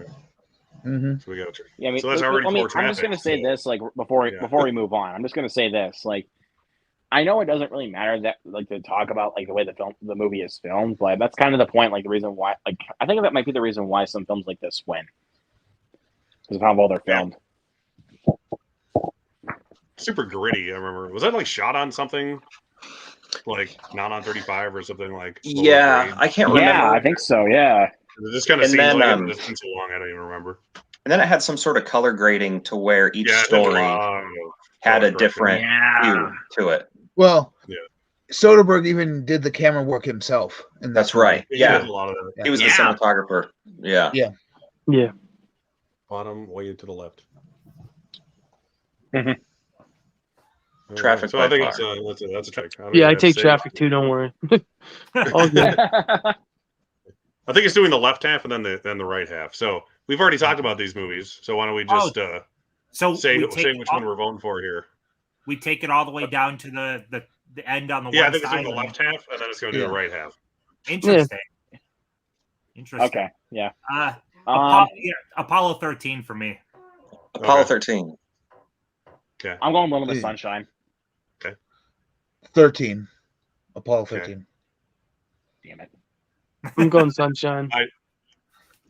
So we got Yeah, I mean, so that's already I'm for just Traffic. gonna say so- this, like before Yeah. we move on. I'm just gonna say this, like I know it doesn't really matter that like to talk about like the way the movie is filmed, but that's kind of the point. Like the reason why, like I think that might be the reason why some films like this win because of how well they're filmed. Super gritty. I remember. Was that like shot on something? Like not on 35 or something like. lower Yeah, grade? I can't Yeah, remember. I think so. Yeah. It just kind of And seems then, like it's been so long. I don't even remember. And then it had some sort of color grading to where each Yeah, story had a different hue to it. Well, Yeah. Soderbergh even did the camera work himself. And That's right. He Yeah, did a lot of that. he was the Yeah. cinematographer. Yeah. Yeah. Yeah. Bottom way to the left. Mhm. Traffic So I by think far. that's a check. don't Yeah, even I have to take say Traffic too. Don't worry. All good. I think it's doing the left half and then the right half. So we've already talked about these movies. So why don't we just so say we which take one we're voting for here? we take it all the way down to the end on the Yeah, I one think it's side. doing the left half and then it's going to do the right half. Interesting. Interesting. Okay. Yeah. Apollo 13 for me. Apollo Okay. 13. Okay. I'm going Little Miss Yeah. Sunshine. 13. Apollo Okay. 13. Damn it. I'm going Sunshine.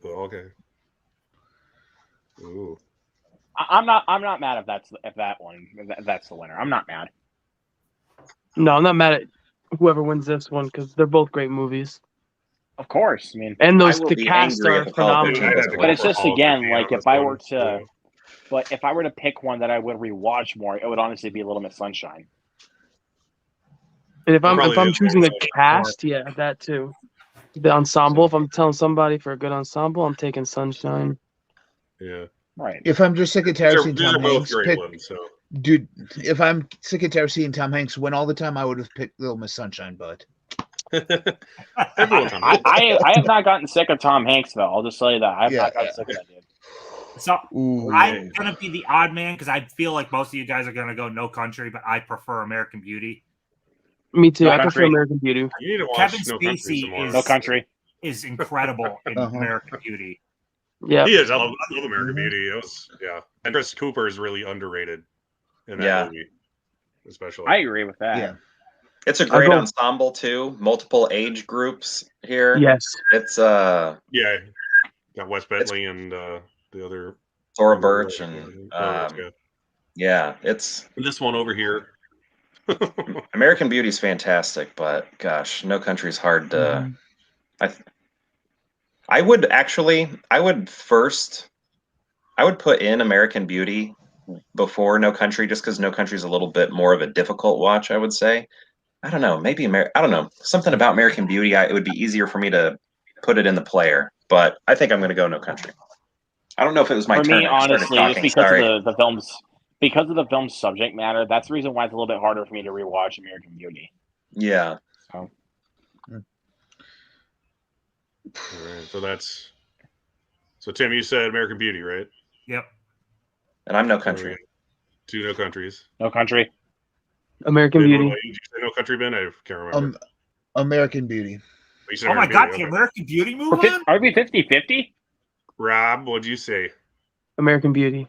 Oh, okay. Ooh. I'm not mad if that's the winner. I'm not mad. No, I'm not mad at whoever wins this one because they're both great movies. Of course. I mean, And I those will the be cast angry are if Apollo 13 phenomenal. doesn't but win. it's just Apollo again 13 like on if this I one. were to, but if I were to pick one that I would rewatch more, it would honestly be Little Miss Sunshine. And if Probably I'm the choosing a other one. cast, yeah, that too. The ensemble. If I'm telling somebody for a good ensemble, I'm taking Sunshine. Yeah. Right. If I'm just sick and tired of seeing These are Tom both Hanks great pick, ones. So dude, if I'm sick and tired of seeing Tom Hanks win all the time, I would have picked Little Miss Sunshine, but everyone's on I have not gotten sick of Tom Hanks though. I'll just tell you that I have not gotten sick of that dude. So ooh, I'm gonna be the odd man because I feel like most of you guys are gonna go No Country, but I prefer American Beauty. Me too. No I prefer Country. American Beauty. You need to watch Kevin No Country Spacey some more. is- No Country. Is incredible in American Beauty. Yeah. He is. I love American Mhm. Beauty. It was and Chris Cooper is really underrated in that Yeah. movie, especially. I agree with that. yeah. It's a great go- ensemble too. Multiple age groups here. Yes. It's Yeah, got Wes Bentley and the other Thora Birch and yeah, it's And this one over here. American Beauty's fantastic, but gosh, No Country's hard to. I would put in American Beauty before No Country just because No Country's a little bit more of a difficult watch. I would say. I don't know. Maybe I don't know. Something about American Beauty. It would be easier for me to put it in the player, but I think I'm going to go No Country. I don't know if it was my For turn. me, I started honestly, talking. just because Sorry. of the film's subject matter, that's the reason why it's a little bit harder for me to rewatch American Beauty. Yeah. So All right, so Tim, you said American Beauty, right? Yep. And I'm No Country. Two No Countries. No Country. American Ben, what Beauty. about you? Did you say No Country, Ben? I can't remember. American Beauty. You said Oh my American God, Beauty, the okay. American Beauty move on? Are we 50-50? Rob, what'd you say? American Beauty.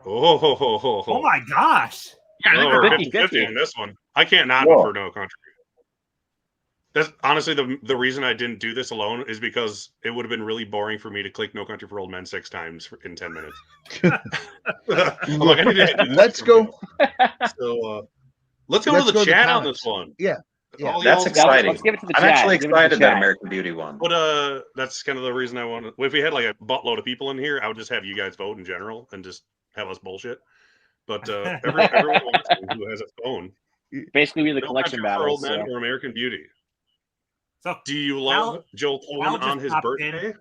Oh my gosh. Yeah, Oh, we're we're 50-50. 50-50 on this one. I can't not Whoa. vote for No Country. That's honestly the reason I didn't do this alone is because it would have been really boring for me to click No Country for Old Men 6 times in 10 minutes. I'm like, I need to do this Let's for go. real. So let's go Let's to the go to the chat on comments. this one. Yeah. Yeah. All That's y'all- exciting. Let's give it to the I'm chat. actually Give it to the excited that chat. American Beauty won. But that's kind of the reason I want to. If we had like a buttload of people in here, I would just have you guys vote in general and just have us bullshit. But everyone watching who has a phone, Basically, we're the No collection Country for Old battles. Men So. or American Beauty. So Do you love Joel Cohen just on his popped birthday,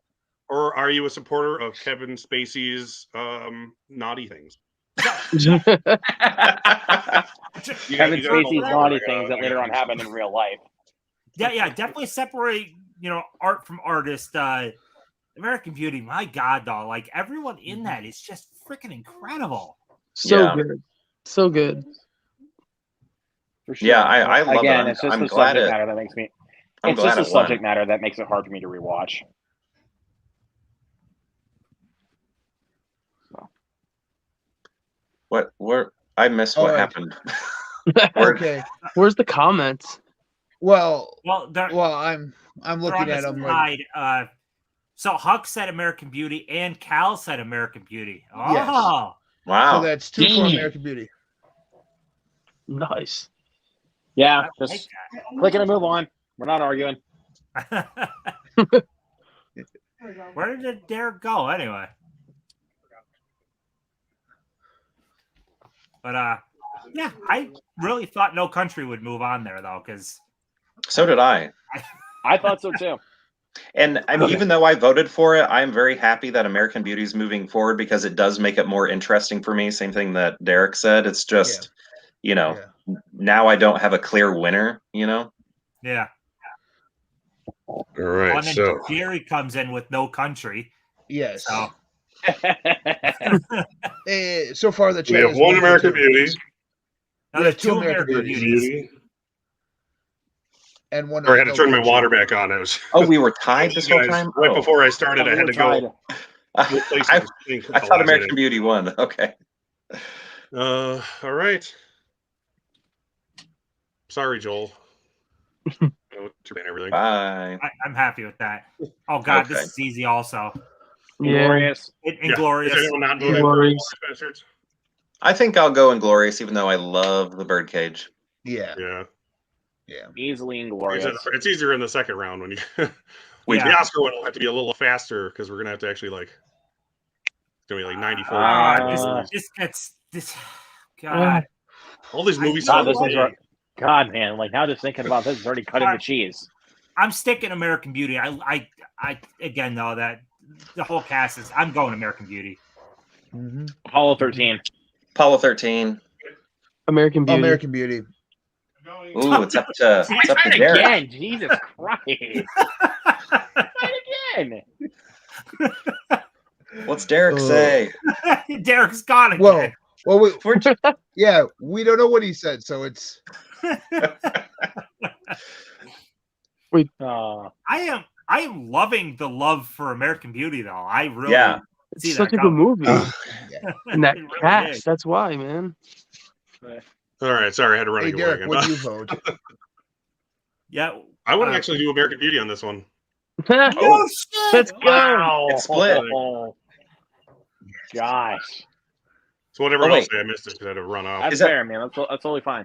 or are you a supporter of Kevin Spacey's naughty things? Kevin You got Spacey's both naughty right. things that later on happen in real life. yeah, definitely separate, art from artist. American Beauty, my God, though, like everyone in that is just freaking incredible. So Yeah. good. So good. For sure. Yeah, I love Again, it. it's just I'm the glad subject it. matter that makes me. I'm It's glad just the it won. subject matter that makes it hard for me to rewatch. What? I missed what All right. happened. Okay. Where's the comments? Well, Well, they're I'm on looking at the them right. side. So Huck said American Beauty and Cal said American Beauty. Oh, Yes. Wow. So that's 2 for Dang it. American Beauty. Nice. Yeah, I just click and move on. We're not arguing. like Where did Derek go anyway? But yeah, I really thought No Country would move on there though, because So did I. I thought so too. And I mean, even though I voted for it, I'm very happy that American Beauty is moving forward because it does make it more interesting for me. Same thing that Derek said. It's just, Yeah. now I don't have a clear winner, yeah. All right, And then so Jerry comes in with No Country. Yes. So So far, the we chat have is one 1 for American 2. Beauty, now We there's have 2 two American American Beauties. Beauties. And 1. Or I had to No turn my Country. water back on. It was Oh, we were tied this whole guys, time? right Oh. before I started. I We had were to go. tied. replace I, some things I at the thought last American minute. Beauty won. Okay. All right. Sorry, Joel. Everything. Bye. I'm happy with that. Oh God, Okay. this is easy also. Yeah. Glorious. Inglorious. Is anyone not voting for Glorious. Glorious Bastards? I think I'll go Inglorious, even though I love the Birdcage. Yeah. Yeah. Yeah. Easily inglorious. It's easier in the second round when you. Yeah. The Oscar one will have to be a little faster because we're gonna have to actually it's gonna be like 94. This gets this. God, All these movies. God, sound this the one's same. right. God, man, like now just thinking about this is already cutting the cheese. I'm sticking American Beauty. I again though that the whole cast is. I'm going American Beauty. Mm-hmm. Apollo 13. Apollo 13. American Beauty. American Beauty. Ooh, it's up to Derek. Again, Jesus Christ. Again. What's Derek say? Derek's gone again. Well, we don't know what he said, so it's. I am loving the love for American Beauty though. I really see It's that such a good coming. movie. And that It really cast, is. that's why, man. All right, sorry, I had to run Hey, away Derek, again. what do you vote? Yeah. I would actually do American Beauty on this one. Oh shit! Let's go. Wow. It's split. Gosh. So whatever Oh, else wait. I missed it because I had to run off. That's Is that- fair, man. That's totally fine.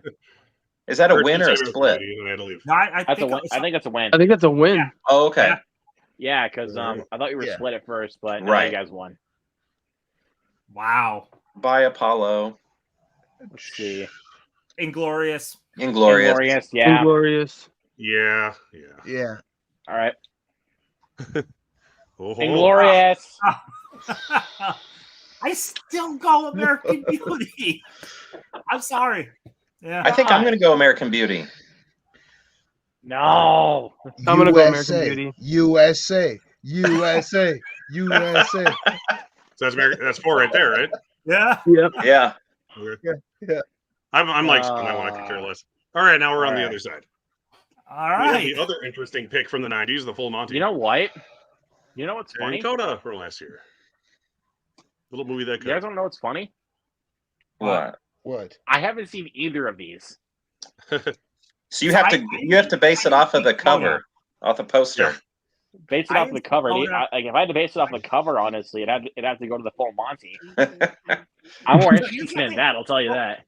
Is that a First win or a American split? Beauty, and I had to leave. No, I That's a think win. I think that's a win. I think that's a win. Yeah. Oh, okay. Yeah. Yeah, because I thought you were Yeah. split at first, but now Right. you guys won. Wow. Bye, Apollo. Let's see. Inglorious. Inglorious. Inglorious, yeah. Inglorious. Yeah. Yeah. All right. Oh, Inglorious. I still go American Beauty. I'm sorry. Yeah. I think I'm going to go American Beauty. No. I'm gonna go American USA, Beauty. USA. USA. USA. So that's 4 right there, right? Yeah. Yep. Yeah. Okay. I'm like, I want to care less. All right, now we're on the All right. other side. All We have right. the other interesting pick from the 90s, the Full Monty. You know what? You know what's funny? And Coda from last year. Little movie that You guys could. don't know what's funny? What? What? I haven't seen either of these. So you have to base it off of the cover, off the poster. Based it off I the cover. didn't- Like if I had to base it off the cover, honestly, it'd have to go to the Full Monty. I'm more interested in that. I'll tell you that.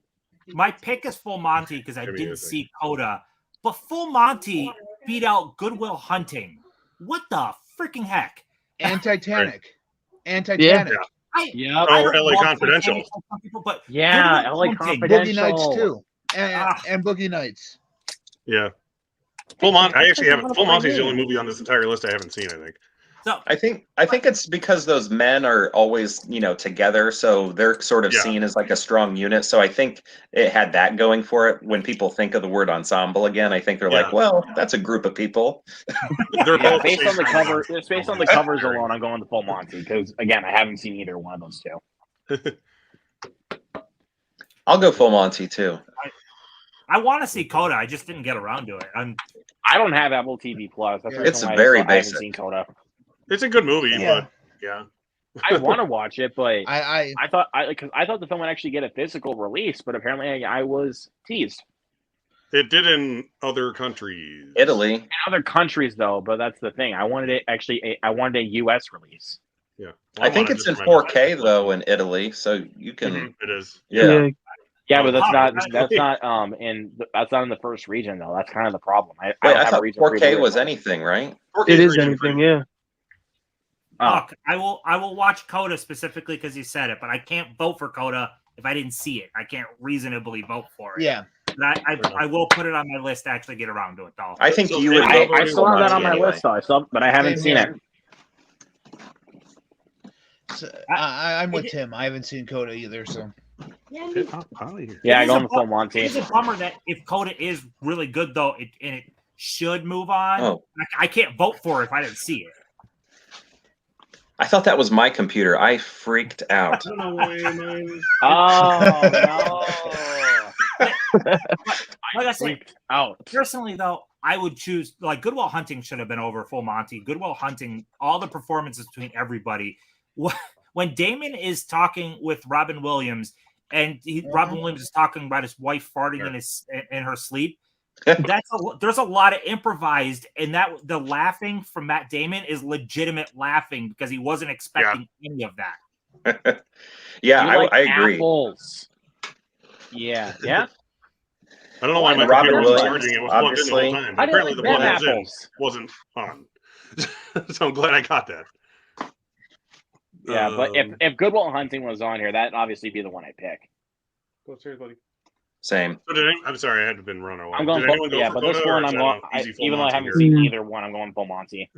My pick is Full Monty because I Give me didn't a second. see Coda, but Full Monty beat out Good Will Hunting. What the freaking heck? And Titanic. And Titanic. Yep. I Oh, don't LA love Confidential. Titanic like some people, but Yeah, Good Will LA Hunting- Confidential. Boogie Nights too. Ah. And Boogie Nights. Yeah. Full Monty. I actually That's haven't. a Full Monty's the good only movie on this entire list I haven't seen, I think. So I think it's because those men are always, together, so they're sort of Yeah. seen as like a strong unit. So I think it had that going for it. When people think of the word ensemble again, I think they're like, Yeah. well, that's a group of people. They're Yeah, both based on the same cover, genre. just based on the covers alone, I'm going to Full Monty because again, I haven't seen either one of those two. I'll go Full Monty too. I want to see Coda. I just didn't get around to it. I don't have Apple TV Plus. That's the It's reason why very I haven't basic. seen Coda. It's a good movie, Yeah. but yeah. I want to watch it, but I I thought the film would actually get a physical release, but apparently I was teased. It did in other countries. Italy. In other countries, though, but that's the thing. I wanted a U.S. release. Yeah. I think it's in 4K though in Italy, so you can. Mhm, it is. Yeah. Yeah, but that's Oh, not that's that's not in the first region though. That's kind of the problem. I Wait, don't I have a thought region for you to 4K live was in. anything, right? 4K It is region anything, free. yeah. Oh. Look, I will watch Coda specifically because you said it, but I can't vote for Coda if I didn't see it. I can't reasonably vote for it. yeah. But I will put it on my list to actually get around to it, though. I think So you would. I- vote I for still have that Full on my Monty list though. But I haven't Same seen here. it. So, I'm with Tim. I haven't seen Coda either, so Yeah, It I is go a on the Full Monty. It's a bummer that if Coda is really good, though, it should move on. Oh. I can't vote for it if I didn't see it. I thought that was my computer. I freaked out. I don't know why mine. Oh no! Like I said, Freaked out. personally, though, I would choose like Good Will Hunting should have been over Full Monty. Good Will Hunting, all the performances between everybody. When Damon is talking with Robin Williams, and Robin Williams is talking about his wife farting in her sleep. There's a lot of improvised, and that the laughing from Matt Damon is legitimate laughing because he wasn't expecting any of that. Yeah, You like I agree. Apples. Yeah. I don't know why my Robin computer was Williams, charging. It was plugged in the obviously. whole time. How do you Apparently, like the them plug was in, apples? wasn't on. So I'm glad I got that. Yeah, but if Good Will Hunting was on here, that'd obviously be the one I pick. Go upstairs, buddy. Same. So I'm sorry, I had been run away. I'm going. Did anyone go for But this Coda, or one is I'm that going. an easy Full Even though I Monty haven't here? seen either one, I'm going Full Monty.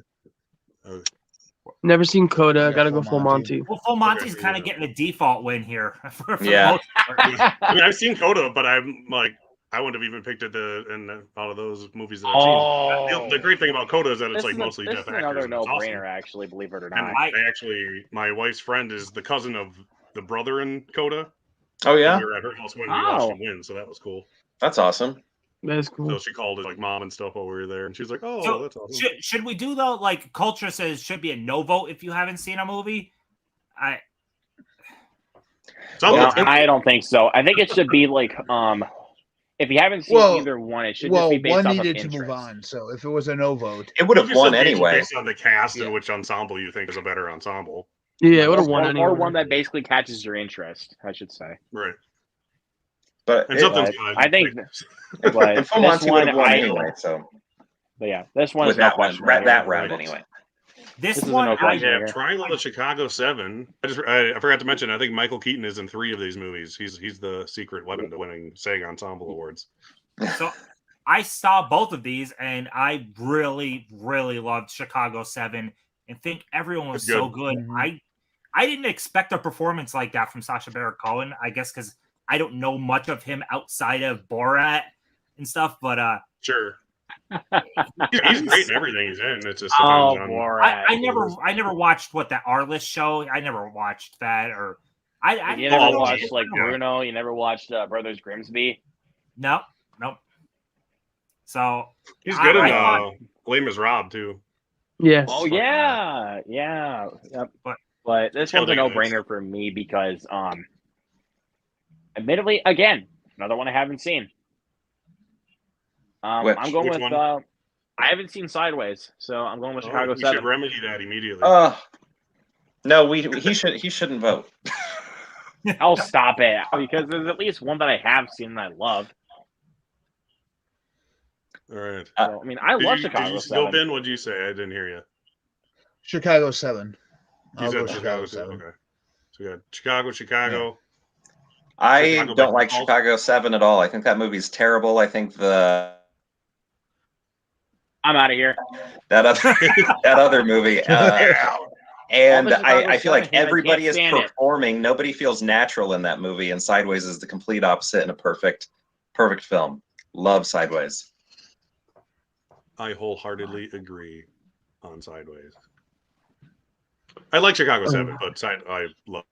Never seen Coda. Yeah, Gotta go Full Full Monty. Monty. Well, Full Monty's Okay, kind of yeah. getting a default win here. For the Yeah. most part. I mean, I've seen Coda, but I'm like, I wouldn't have even picked it out of those movies that I've seen. The great thing about Coda is that it's like mostly this deaf is actors. another and it's no-brainer, awesome. actually. Believe it or And not. my wife's friend is the cousin of the brother in Coda. Oh So yeah, we were at her house when we watched him win, so that was cool. that's awesome. That's cool. So she called it like mom and stuff while we were there, and she was like, "Oh, So, that's awesome." should we do though? Like culture says, should be a no vote if you haven't seen a movie. I don't think so. I think it should be like if you haven't seen either one, it should just be based one off of needed to interest. move on. So if it was a no vote, It would have You just won said anyway. based on the cast Yeah. and which ensemble you think is a better ensemble. Yeah, it would have won or anyway. one that basically catches your interest, I should say. Right. But And it, something's But gonna- I think, but and Full this Monty would one, have won anyway. So but yeah, this one with is no that one, question. right that here. round anyway. This This is a one, no I question. I, have Triangle of Chicago 7. I forgot to mention. I think Michael Keaton is in 3 of these movies. He's the secret weapon to winning Sag Ensemble awards. so I saw both of these, and I really, really loved Chicago 7, and think everyone was It's so good. good. I didn't expect a performance like that from Sacha Baron Cohen. I guess because I don't know much of him outside of Borat and stuff, but Sure. He's great in everything he's in. It just Oh, depends on. Borat. I never watched that R-List show. I never watched that, or I You never never know. watched like Bruno. You never watched Brothers Grimsby. Nope. So He's good in thought- Lame as Rob too. Yes. Oh yeah, yeah. Yep. But this one's a no-brainer for me because, admittedly, again, another one I haven't seen. I'm going Which with. one? I haven't seen Sideways, so I'm going with Chicago We 7. should remedy that immediately. No, he shouldn't vote. I'll stop it because there's at least one that I have seen that I love. All right. So, I mean, I love Chicago Did you 7. go, Ben? What did you say? I didn't hear you. Chicago 7. You I'll said go Chicago 7. Okay. So we got Chicago. I Chicago don't like Falls? Chicago 7 at all. I think that movie's terrible. I think I'm out of here. that other movie. And I feel like everybody is performing. Nobody feels natural in that movie. And Sideways is the complete opposite and a perfect film. Love Sideways. I wholeheartedly agree on Sideways. I like Chicago 7, but I love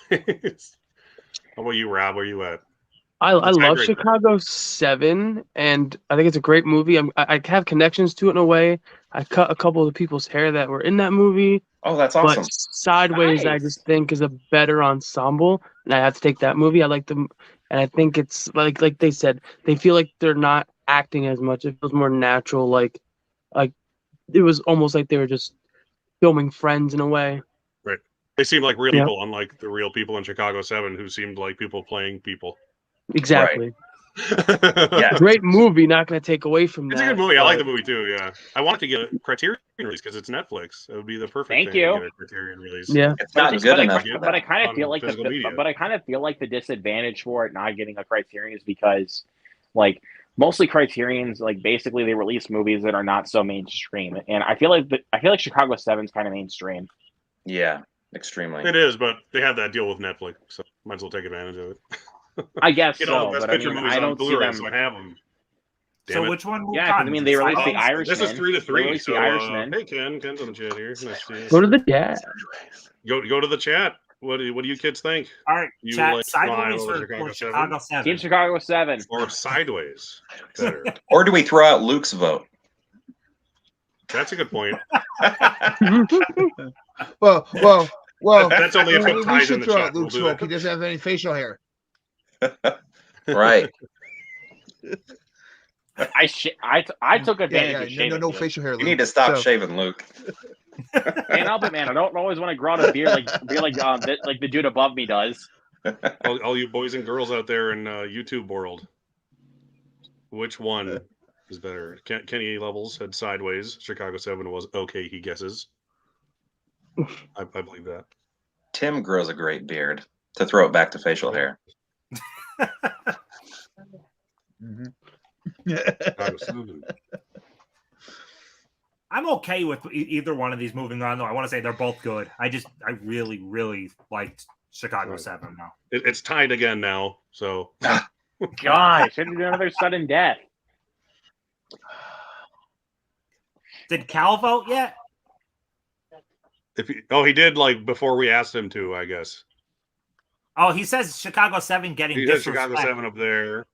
Sideways. How about you, Rob? Where you at? I love Chicago 7, and I think it's a great movie. I have connections to it in a way. I cut a couple of people's hair that were in that movie. Oh, that's awesome. But Sideways, nice. I just think is a better ensemble, and I have to take that movie. I like them, and I think it's like they said, they feel like they're not acting as much. It feels more natural, like it was almost like they were just filming Friends in a way. Right. They seem like real people, unlike the real people in Chicago 7, who seemed like people playing people. Exactly. Right. Yeah. Great movie. Not going to take away from that. It's a good movie. I like the movie too. Yeah. I want to get a Criterion release because it's Netflix. It would be the perfect thing to get a Criterion release. Yeah. It's not good enough. But I kind of feel like the disadvantage for it not getting a Criterion is because, like, mostly Criterions, like, basically they release movies that are not so mainstream, and I feel like Chicago 7's kind of mainstream. Yeah, extremely. It is, but they have that deal with Netflix, so might as well take advantage of it. I guess Get so, all the best but picture movies I on don't see Blu-ray, them. so I have them. So which one? Yeah, because I mean they released The Irishman. This is 3-3. So, The Irishman. hey Ken's on the chat here. Nice to see you. Go to the chat. Go to the chat. What do you kids think? All right, You chat. like Sideways Smile or or Chicago 7? Team Chicago 7. Or Sideways? Better. Or do we throw out Luke's vote? That's a good point. Well. That's only if it ties in the throw chat. out Luke's We'll do vote. He doesn't have any facial hair. Right. I took advantage of shaving. No facial hair. You need to stop shaving, Luke. Can't help it, man. I don't always want to grow out a beard like the dude above me does. all you boys and girls out there in YouTube world, which one is better? Kenny Levels said Sideways. Chicago 7 was okay. He guesses. I believe that. Tim grows a great beard to throw it back to facial hair. I'm okay with either one of these moving on, though. I want to say they're both good. I really, really liked Chicago 7 now. It's tied again now, so. Gosh, should do another sudden death. Did Cal vote yet? He did, like, before we asked him to, I guess. Oh, he says Chicago 7 getting disrespect. Chicago 7 up there.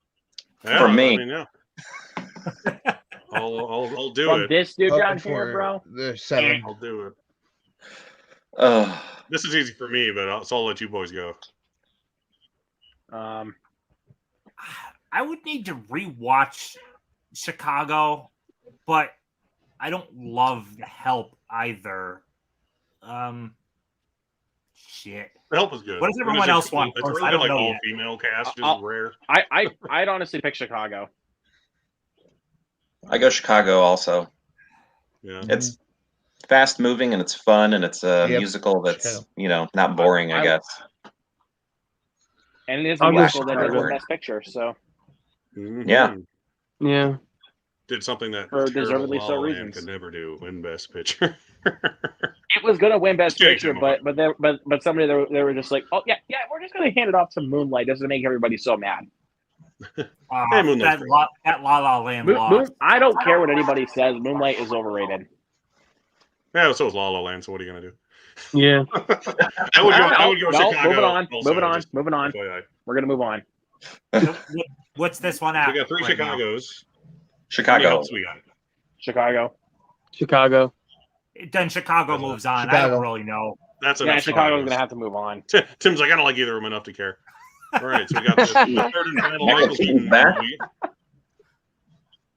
Yeah, for me. I mean, yeah. I'll do From it. This dude down here, bro. The 7. I'll do it. Oh. This is easy for me, but I'll let you boys go. I would need to rewatch Chicago, but I don't love The Help either. Shit. The Help is good. What does everyone else want? It's really I don't like know all yet. female cast, just rare. I'd honestly pick Chicago. I go Chicago also. Yeah. It's fast moving and it's fun and it's a musical that's, not boring, I guess. And it is a musical that does Best Picture, so. Mm-hmm. Yeah. Yeah. Did something that for deservedly so Land reasons could never do, win Best Picture. It was gonna win Best Picture, but somebody they were just like, oh yeah, we're just gonna hand it off to Moonlight just to make everybody so mad. That La La Land lost. I don't care what anybody says. Moonlight is overrated. Yeah, so is La La Land. So what are you gonna do? Yeah. I would go Chicago. Moving on. We're gonna move on. What's this one at? We got 3 Chicagos. How many Chicago. helps we got? Chicago. Then Chicago moves on. I Chicago. don't really know. That's Yeah, enough. Chicago's Chicago's. gonna have to move on. Tim's like, I don't like either of them enough to care. All right, so we got the third and final Michael Michael Keaton Keaton's back. movie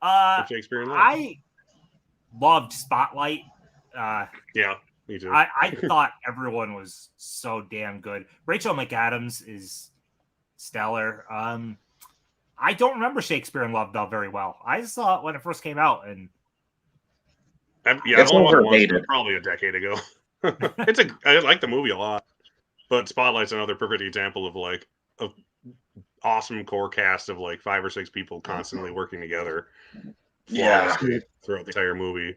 with Shakespeare in Love. I loved Spotlight. Yeah, me too. I thought everyone was so damn good. Rachel McAdams is stellar. I don't remember Shakespeare in Love though very well. I saw it when it first came out, and Yeah, It's I only watched it once, overrated. but probably a decade ago. I like the movie a lot, but Spotlight's another perfect example of like a awesome core cast of like 5 or 6 people constantly working together. Yeah. flawlessly throughout the entire movie,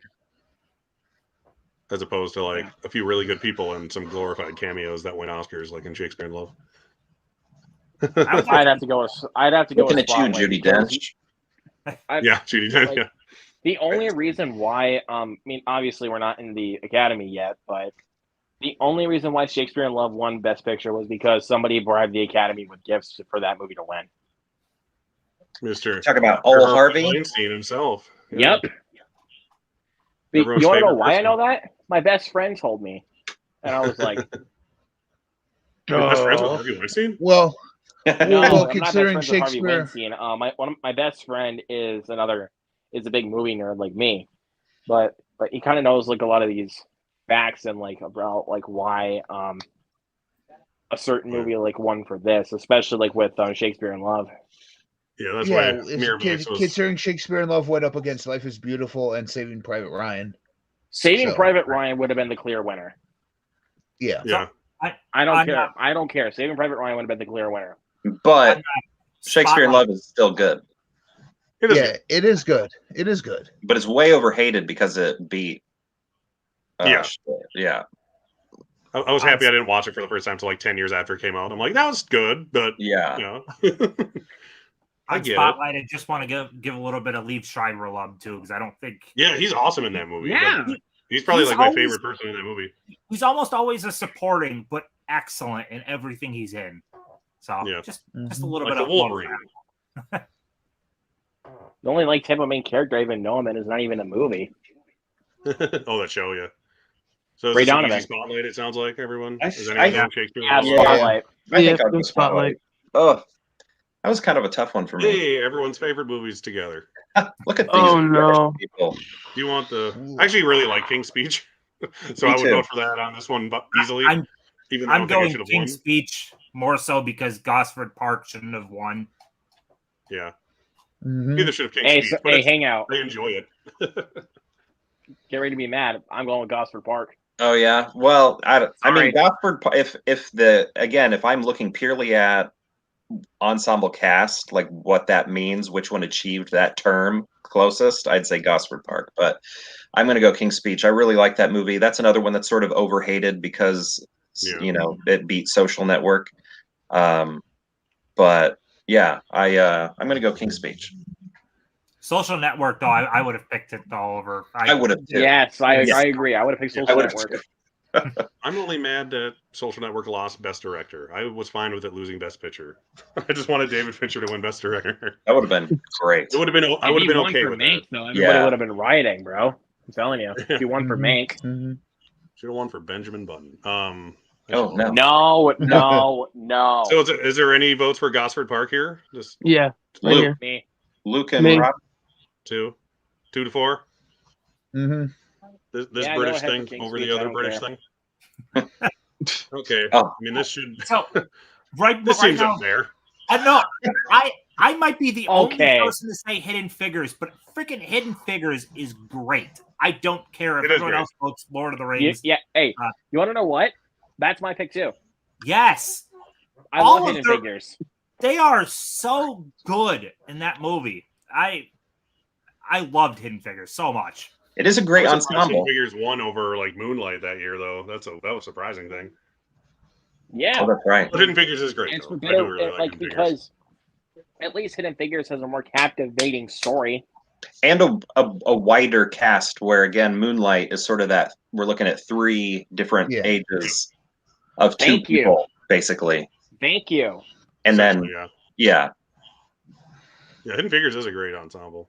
as opposed to like a few really good people and some glorified cameos that win Oscars, like in Shakespeare in Love. I'd have to go with Looking at you, Spotlight Judi because Dench. Yeah, Judy Dench. like, Yeah, the only reason why, I mean, obviously we're not in the Academy yet, but the only reason why Shakespeare in Love won Best Picture was because somebody bribed the Academy with gifts for that movie to win. Mr. Talk about old Harvey. Weinstein himself. Yeah. Yep. Everyone's You want to know favorite why I person. know that? My best friend told me, and I was like, You're best friends with Harvey Weinstein? Well, "No, Well, I'm considering not best friends with Harvey Shakespeare- Weinstein. My best friend is a big movie nerd like me, but he kind of knows like a lot of these facts and like about like why a certain movie like won for this, especially like with Shakespeare in Love. Yeah, that's yeah, why Miramax was. considering Shakespeare in Love went up against Life is Beautiful and Saving Private Ryan. Saving So- Private Ryan would have been the clear winner. Yeah. Yeah, I don't I'm care. not- I don't care. Saving Private Ryan would have been the clear winner. But Shakespeare in Spotlight. Love is still good, it is. Yeah, it is good. It is good. but it's way overhated because it beat. Yeah. shit. Yeah. I was happy I didn't watch it for the first time until like 10 years after it came out. I'm like, that was good, but Yeah. you know. I On get it. Spotlight, I just want to give a little bit of Liev Schreiber love too, because I don't think Yeah, he's awesome in that movie. Yeah. Like, he's probably He's like my always- favorite person in that movie. he's almost always a supporting, but excellent in everything he's in. So Yeah. just a little Like bit the of love. Wolverine. The only like type of main character I even know him in is not even a movie. Oh, that show, yeah. So is Ray this an Donovan. easy Spotlight, it sounds like, everyone? I- Is anyone I- going Shakespeare? Yeah, Yeah. Spotlight. I Yeah, think I'd go Spotlight. Oh, that was kind of a tough one for me. Hey, everyone's favorite movies together. Look at these Oh, no. people. Do you want the... I actually really like King's Speech. So Me I would too. vote for that on this one easily. I'm even though I I'm don't think I going should have won. King's Speech more so because Gosford Park shouldn't have won. Yeah. Mhm. Neither should have King's Hey, Speech, so, but hey, it's- hang out. I enjoy it. Get ready to be mad. I'm going with Gosford Park. Oh yeah. Well, I Sorry. mean, Gosford. If I'm looking purely at ensemble cast, like what that means, which one achieved that term closest, I'd say Gosford Park. But I'm going to go King's Speech. I really like that movie. That's another one that's sort of overhated because Yeah. it beat Social Network. But yeah, I'm going to go King's Speech. Social Network, though, I would have picked it all over. I would have too. Yes, I Yeah. agree. I would have picked Yeah, Social I would have Network. too. I'm only mad that Social Network lost Best Director. I was fine with it losing Best Picture. I just wanted David Fincher to win Best Director. That would have been great. It would have been. I would have been okay with Mank, that. though. Everybody Yeah. would have been rioting, bro. I'm telling you. If you won for Mank. Mhm. Should have won for Benjamin Button. Oh no. No. So is there any votes for Gosford Park here? Just Yeah, right Luke. here. Me. Luke and Me. Rob. 2 to 4. Mhm. This Yeah, go British ahead for thing King's over Speech, the I other don't British care. thing. Okay. Oh. I mean, this should. So right, This right seems now, unfair. no, I might be the Okay. only person to say Hidden Figures, but freaking Hidden Figures is great. I don't care if It is everyone great. else votes Lord of the You, Rings. yeah. Hey, Uh, you want to know what? That's my pick too. Yes, I All love of Hidden the- Figures. they are so good in that movie. I loved Hidden Figures so much. It is a great I was surprised ensemble. Figures won over like Moonlight that year, though. That was a surprising thing. Yeah. Oh, that's right. But Hidden Figures is great. It's Though. for I do better, really like Hidden Figures. because at least Hidden Figures has a more captivating story. And a wider cast where again Moonlight is sort of that we're looking at 3 different Yeah. ages of 2 Thank you. people basically. Thank you. And then Essentially, yeah. yeah. Hidden Figures is a great ensemble.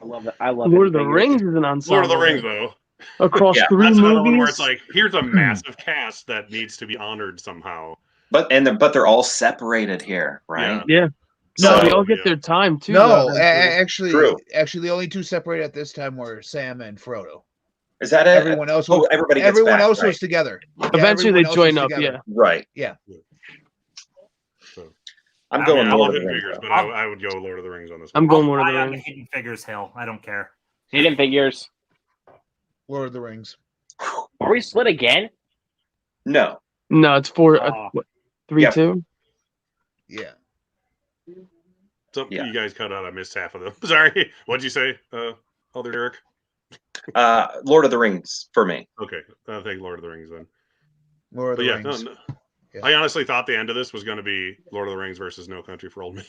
I love that. I love Lord of the figures. Rings is an ensemble. Lord of the Rings, though. Across Yeah, 3 That's another one movies. where it's like, here's a massive cast that needs to be honored somehow. But they're all separated here, right? Yeah. No, No, they So- all get their time too. No, though, eventually. actually, the only 2 separated at this time were Sam and Frodo. Is that it? Everyone else was, everybody gets everyone back, else right? was together. Yeah, Eventually everyone they else join was up. together. Yeah. Right. Yeah. So, I'm going I Lord love of the Hidden Rings. Figures, though. but I would go Lord of the Rings on this one. I'm going Lord of Die the on the Rings. Hidden Figures hill. I don't care. Hidden figures. Lord of the Rings. Are we split again? No. No, it's 4. Oh. What, 3-2. Yeah. So Yeah. you guys cut out. I missed half of them. Sorry. What'd you say, Elder Derek? Lord of the Rings for me. Okay. I think Lord of the Rings then. Lord of But the yeah, Rings. no. Yeah. I honestly thought the end of this was going to be Lord of the Rings versus No Country for Old Men.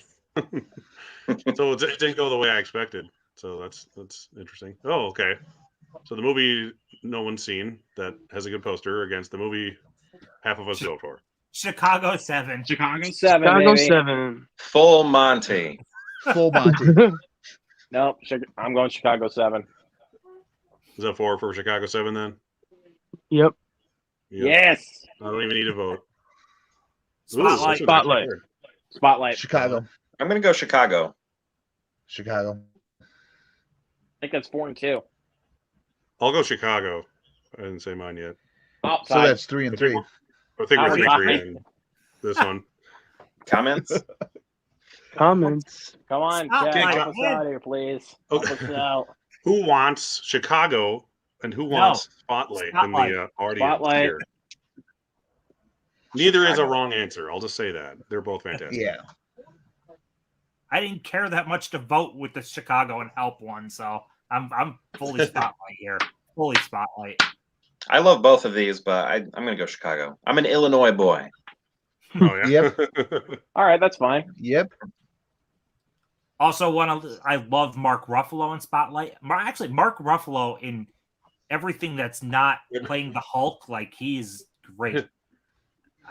So it didn't go the way I expected. So that's interesting. Oh, okay. So the movie no one's seen that has a good poster against the movie half of us vote for. Chicago 7. Chicago 7, Chicago baby. 7. Full Monty. Full Monty. Nope. I'm going Chicago 7. Is that 4 for Chicago 7 then? Yep. Yep. Yes. I don't even need a vote. Spotlight. this is Spotlight. hard. Spotlight. Chicago. I'm going to go Chicago. Chicago. I think that's 4 and 2. I'll go Chicago. I didn't say mine yet. Oh, So tied. that's 3 and 3. I think we're Oh, 3-3 tied. in this one. Comments? Comments. Come on, Spotlight. Chad. Help us Yeah. out here, please. Help Okay. us out. Who wants Chicago and who wants Spotlight, Spotlight. in the audience Spotlight. here? Neither is a Chicago. wrong answer. I'll just say that. They're both fantastic. Yeah. I didn't care that much to vote with the Chicago and Help one, so I'm fully Spotlight here. Fully Spotlight. I love both of these, but I'm going to go Chicago. I'm an Illinois boy. Oh, yeah. Yep. All right, that's fine. Yep. Also, I love Mark Ruffalo in Spotlight. Actually, Mark Ruffalo in everything that's not playing the Hulk, like he's great.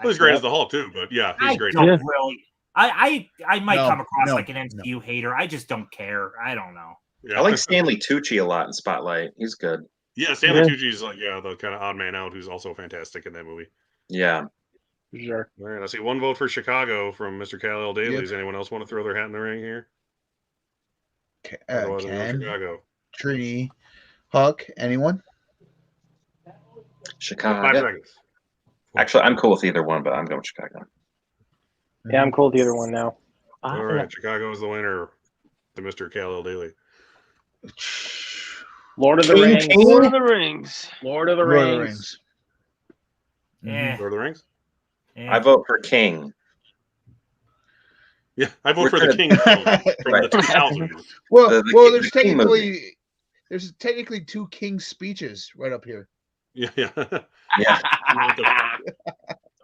He's great as the Hulk, too, but yeah, he's I great. don't Yeah. really. I might No, come across no, like an MCU hater. I just don't care. I don't know. Yeah. I like Stanley Tucci a lot in Spotlight. He's good. Yeah, Stanley Yeah. Tucci's like, the kind of odd man out who's also fantastic in that movie. Yeah. Sure. All right, I see one vote for Chicago from Mr. Kal-El Daly. Yep. Does anyone else want to throw their hat in the ring here? Otherwise, I'm going Ken, Chicago. Trini, Huck, anyone? 5 Chicago. seconds. Actually, I'm cool with either one, but I'm going Chicago. Yeah, I'm cool with either one now. All right, Chicago is the winner to Mr. Kal-El Daly. Lord of the King, Rings. King. Lord of the Rings. Lord of the Lord of Rings. the Rings. Eh, Lord of the Rings? eh. I vote for King. Yeah, I vote for We're the King film from Right. the 2000s. Well, The King movie. there's technically 2 King speeches right up here. Yeah, yeah. Yeah.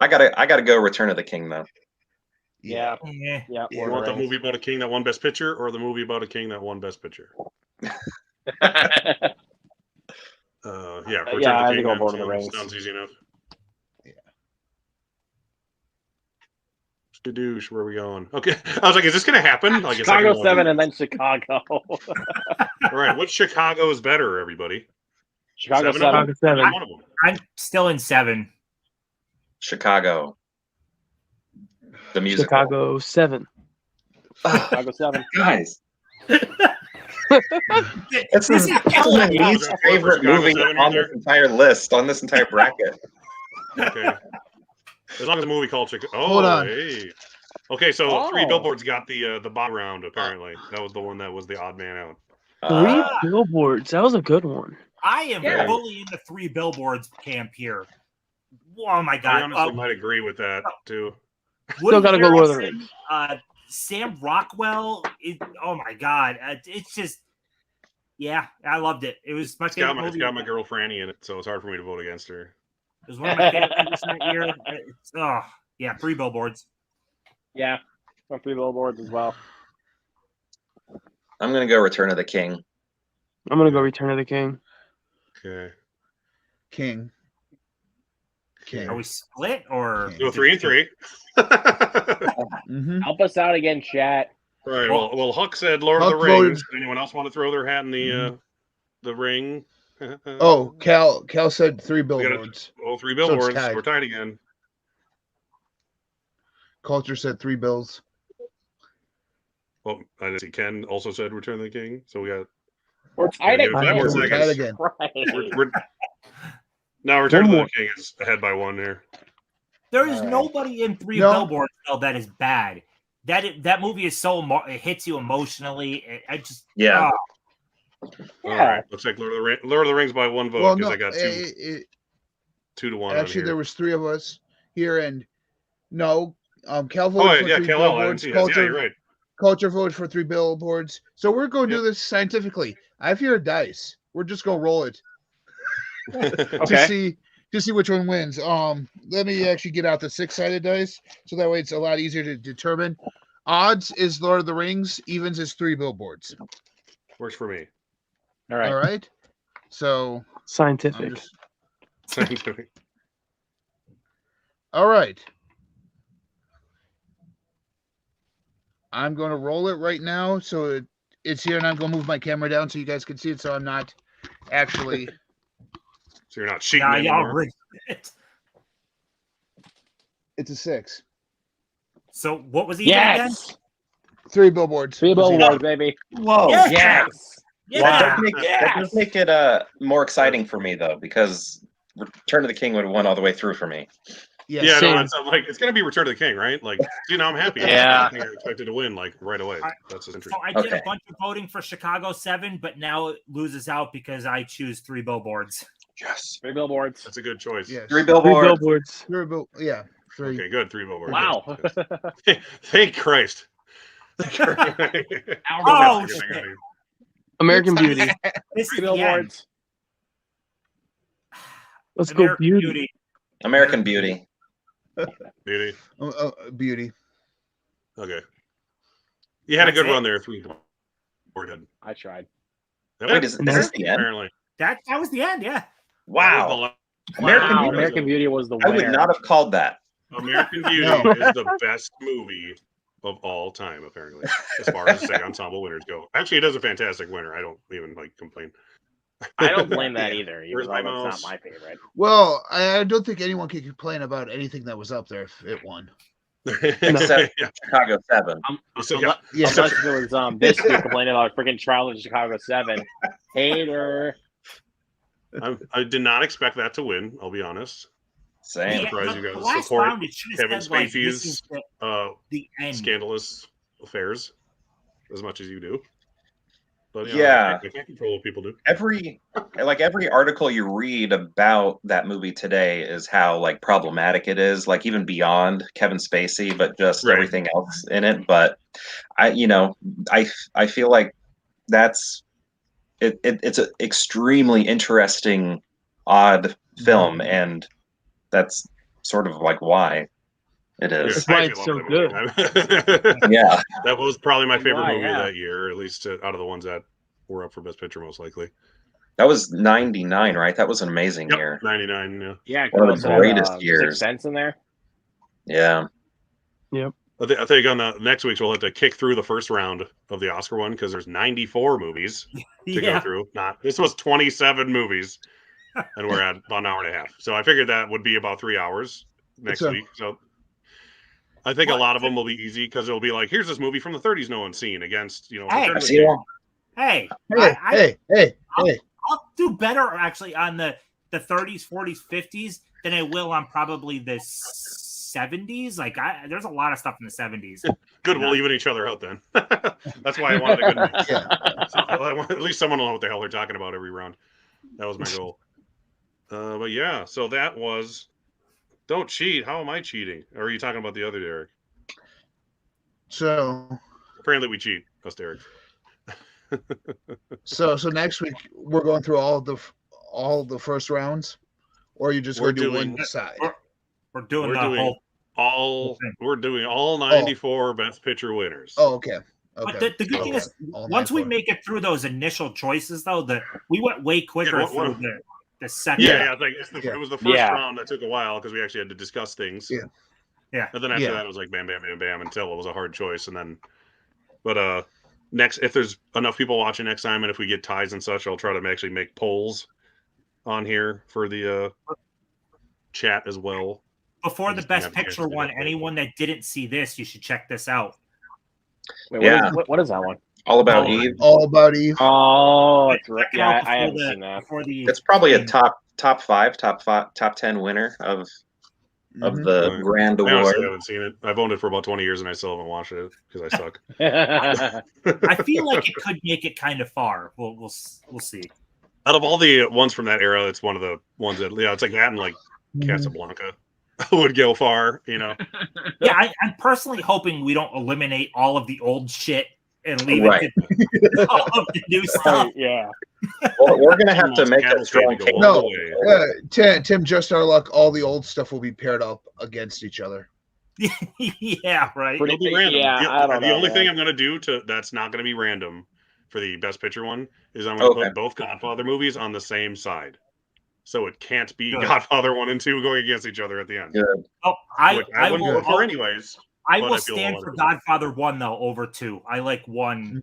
I gotta go Return of the King though. Yeah. Eh. Yeah. You Lord want of the the Rings. movie about a king that won Best Picture or the movie about a king that won Best Picture? Yeah, Return Yeah, of I the think King. I'll that vote for the Rings. sounds easy enough. Yeah. Skadoosh, where are we going? Okay, I was like, is this going to happen? Like, Chicago 7 and then Chicago. All right, which Chicago is better, everybody? Chicago 7. Chicago 7. One of them. I'm still in 7. Chicago. The musical. Chicago 7. Chicago 7. Guys, This is killing my me. Yeah. least favorite Chicago movie 7 on this entire list, on this entire bracket. Okay. As long as a movie called Chicago. Oh, Hold on. Hey. Okay, so 3 Oh. billboards got the bottom round. Apparently, that was the one that was the odd man out. 3 billboards. That was a good one. I am Yeah. fully in the 3 billboards camp here. Oh my I god! honestly might agree with that too. Still gotta go Lord of the Rings. Sam Rockwell. Oh my god! It's just, yeah, I loved it. It was my It's favorite got movie. my girl Franny in it, so it's hard for me to vote against her. It was one of my favorite movies that year. Yeah, 3 billboards. Yeah. Went 3 billboards as well. I'm gonna go Return of the King. I'm gonna go Return of the King. Okay. King. King. Are we split or? King. Do a 3 and 3. Mhm. Help us out again, chat. All right. Well, Huck said Lord Huck of the Rings. voted- Anyone else want to throw their hat in the ring? Oh, Cal said 3 We got billboards. all 3 So it's billboards. tied. We're tied again. Culture said 3 bills. Well, I didn't see Ken also said Return of the King. So we got We're tied give it 5 more So we're seconds. tied again. We're, now Return of One the more. King is ahead by 1 here. There is All right. nobody in 3 No. billboards though that is bad. That movie is so it hits you emotionally. I just Yeah. All Yeah. right. Looks like Lord of the Rings by 1 vote Well, because no, I got 2 to 1 actually on there here. was 3 of us here, and no, Cal Oh, voted for yeah, 3 Cal-El, I didn't billboards. see that. Yeah, you're right. Culture voted for 3 billboards. So we're going to do Yep. this scientifically. I have here a dice. We're just going to roll it to Okay. see which one wins. Let me actually get out the 6-sided dice so that way it's a lot easier to determine. Odds is Lord of the Rings. Evens is 3 billboards. Works for me. All right. All right. So Scientific. I'm just all right. I'm going to roll it right now. So it's here, and I'm going to move my camera down so you guys can see it. So I'm not actually. So you're not cheating nah, y'all anymore. rigged it. It's a 6. So what was even again? Yes. 3 billboards. 3 was even. billboards, baby. Whoa. Yes. Yes. Yeah. That does make it more exciting for me though, because Return of the King would have won all the way through for me. Yes. Yeah, Same. no, I'm like, it's gonna be Return of the King, right? Like, I'm happy. Yeah. I think I expected to win like right away. That's just So interesting. I did Okay. a bunch of voting for Chicago 7, but now it loses out because I choose 3 billboards. Yes. 3 billboards. That's a good choice. Yes. 3 3 billboards. billboards. 3. Okay, good. 3 billboards. Wow. Yes. Thank Christ. Oh, Get shit. American Beauty. This is 3 the end. billboards. Let's go American Beauty. American Beauty. Beauty. Beauty. Okay. You had a That's good it? run there. 3. We're good. I tried. Wait, is this the end? Apparently. That was the end, yeah. Wow. That was American Wow. Beauty. American Beauty was the I winner. would not have called that. American Beauty No. is the best movie of all time, apparently, as far as Sag Ensemble winners go. Actually, it is a fantastic winner. I don't even complain. I don't blame that Yeah. either, Where's even my though mouse? it's not my favorite. Well, I don't think anyone can complain about anything that was up there if it won. Except Yeah. Chicago 7. So, yeah. Yeah. Unless it was this dude complaining about freaking trial in Chicago 7. Hater. I did not expect that to win. I'll be honest. Same. surprised you the guys last support round, it should have Kevin said, like, this is Spacey's the end. scandalous affairs as much as you do. But Yeah. I can't control what people do. Every article you read about that movie today is how like problematic it is, like even beyond Kevin Spacey, but just Right. everything else in it. But I feel like that's it's an extremely interesting, odd film, and that's sort of like why it is. That's why I it's actually so love that movie. Yeah. That was probably my favorite Why, movie yeah. of that year, at least out of the ones that were up for Best Picture, most likely. That was 99, right? That was an amazing year. 99, yeah. Yeah, One of the also had, greatest 6 years. Sense in there. Yeah. I think on the next week's we'll have to kick through the first round of the Oscar one because there's 94 movies to go Yeah. through. This was 27 movies, and we're at about an hour and a half. So I figured that would be about 3 hours next week. So I think a lot of them will be easy because it'll be like, here's this movie from the 30s no one's seen against, Hey. Return of the See King. you. Hey, Hey. I'll do better actually on the 30s, 40s, 50s than I will on probably the 70s. Like, there's a lot of stuff in the 70s. Good, we'll even each other out then. That's why I wanted a good mix. Yeah. So at least someone will know what the hell they're talking about every round. That was my goal. But yeah, so that was. Don't cheat. How am I cheating? Or are you talking about the other Derek? So Apparently we cheat. Us Derek. so next week we're going through all the first rounds, or you just We're going to do doing- one side. We're doing We're the doing whole. We're doing all 94 Best Picture winners. Oh, okay. But Okay. the good thing is, All once we 94. make it through those initial choices, though, we went way quicker Yeah, through the second. Yeah, it's like Yeah. it was the first Yeah. round that took a while because we actually had to discuss things. Yeah. Yeah. And then after Yeah. that, it was like bam, bam, bam, bam until it was a hard choice, and then But next, if there's enough people watching next time, and if we get ties and such, I'll try to actually make polls on here for the chat as well. Before the just didn't Best have a chance Picture to do one, that. anyone that didn't see this, you should check this out. Wait, Yeah. what is that one? All About Oh, Eve. All About Eve. Oh, that's right. Check it Yeah, out I haven't before seen that. before the It's probably a thing. top 10 winner of Mhm. the Right. grand I honestly award. haven't seen it. I've owned it for about 20 years, and I still haven't watched it because I suck. I feel like it could make it kind of far. We'll see. Out of all the ones from that era, it's one of the ones that it's like that and like Casablanca would go far. Yeah, I'm personally hoping we don't eliminate all of the old shit and leave Right. it to all of the new stuff. Yeah. Well, we're gonna have to make a Cattle strong trade to case. go all No. the way. Tim, just our luck. All the old stuff will be paired up against each other. Yeah, right. Pretty- It'll be random. yeah, I don't the know, only man. thing I'm gonna do that's not gonna be random for the Best Picture one is I'm gonna Okay. put both Godfather movies on the same side, so it can't be Good. Godfather 1 and 2 going against each other at the end. Good. Oh, Which I I wouldn't will. vote for anyways. I but will I feel stand a lot for of- Godfather 1 though over 2. I like 1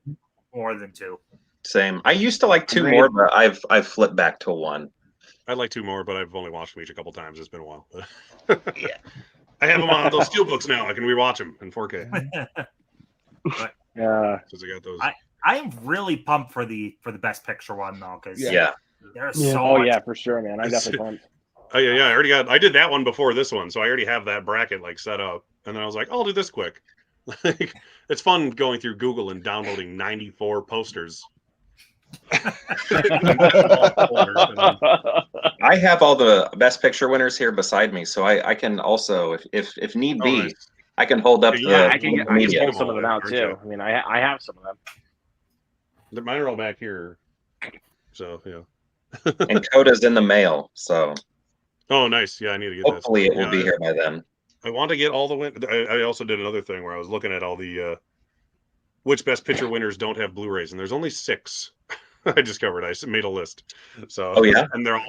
more than 2. Same. I used to like 2 Agreed. more, but I've flipped back to 1. I'd like 2 more, but I've only watched them each a couple times. It's been a while. Yeah. I have them on those steelbooks now. I can rewatch them in 4K. Yeah. Because I got those. I am really pumped for the Best Picture one though, because Yeah. there's Yeah. so Oh much. yeah, for sure, man. I'm definitely pumped. Oh yeah, I already got. I did that one before this one, so I already have that bracket like set up. And then I was like, I'll do this quick. Like, it's fun going through Google and downloading 94 posters. I have all the Best Picture winners here beside me, so I can also, if need be, nice. I can hold up Yeah, the I can media. pull some of them out Aren't too. you? I mean, I have some of them. Mine are all back here. So yeah. And Coda's in the mail, so Oh, nice. Yeah, I need to get hopefully this. it will be here by then. I want to get all the win. I also did another thing where I was looking at all the which Best Picture winners don't have Blu-rays, and there's only 6. I discovered. I made a list. So Oh, yeah? and they're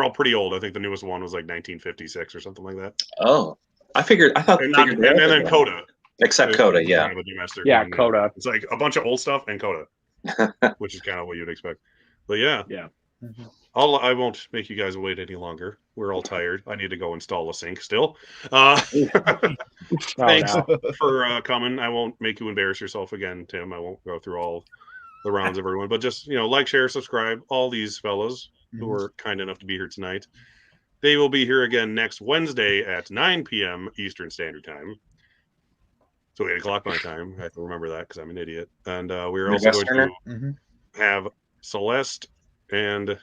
all pretty old. I think the newest one was like 1956 or something like that. Oh, I thought And, figured and then Coda. except Coda, yeah. Kind of a domestic Yeah, one. Coda. It's like a bunch of old stuff and Coda, which is kind of what you'd expect. But yeah, Yeah. I won't make you guys wait any longer. We're all tired. I need to go install a sink still. Oh, Thanks no. for coming. I won't make you embarrass yourself again, Tim. I won't go through all the rounds of everyone, but just like, share, subscribe. All these fellows who were kind enough to be here tonight. They will be here again next Wednesday at 9 p.m. Eastern Standard Time. So 8 o'clock my time. I have to remember that because I'm an idiot. And we're also going Midwesterner? to have Celeste and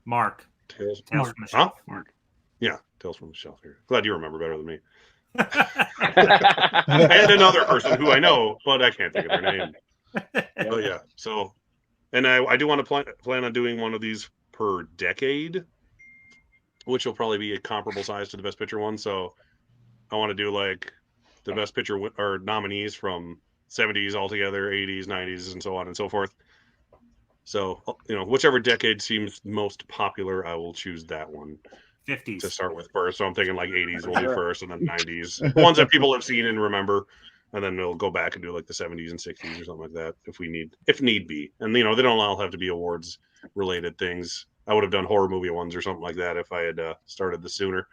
Mark. Tales Tales from the Shelf. Mark. Yeah, Tales from the Shelf here. Glad you remember better than me. And another person who I know, but I can't think of their name. But yeah, so, and I do want to plan on doing one of these per decade, which will probably be a comparable size to the Best Picture one. So I want to do like the Best Picture or nominees from 70s altogether, 80s, 90s, and so on and so forth. So, whichever decade seems most popular, I will choose that one 50s. to start with first. So I'm thinking like 80s will do first, and then 90s. Ones that people have seen and remember, and then they'll go back and do like the 70s and 60s or something like that if need be. And they don't all have to be awards related things. I would have done horror movie ones or something like that if I had started this sooner.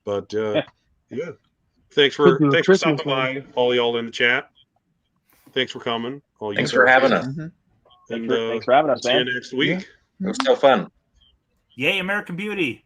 But yeah, thanks for stopping by, all y'all in the chat. Thanks for coming. Thanks for having us. And Thanks for having us, see man. you next week. It was so fun. Yay, American Beauty.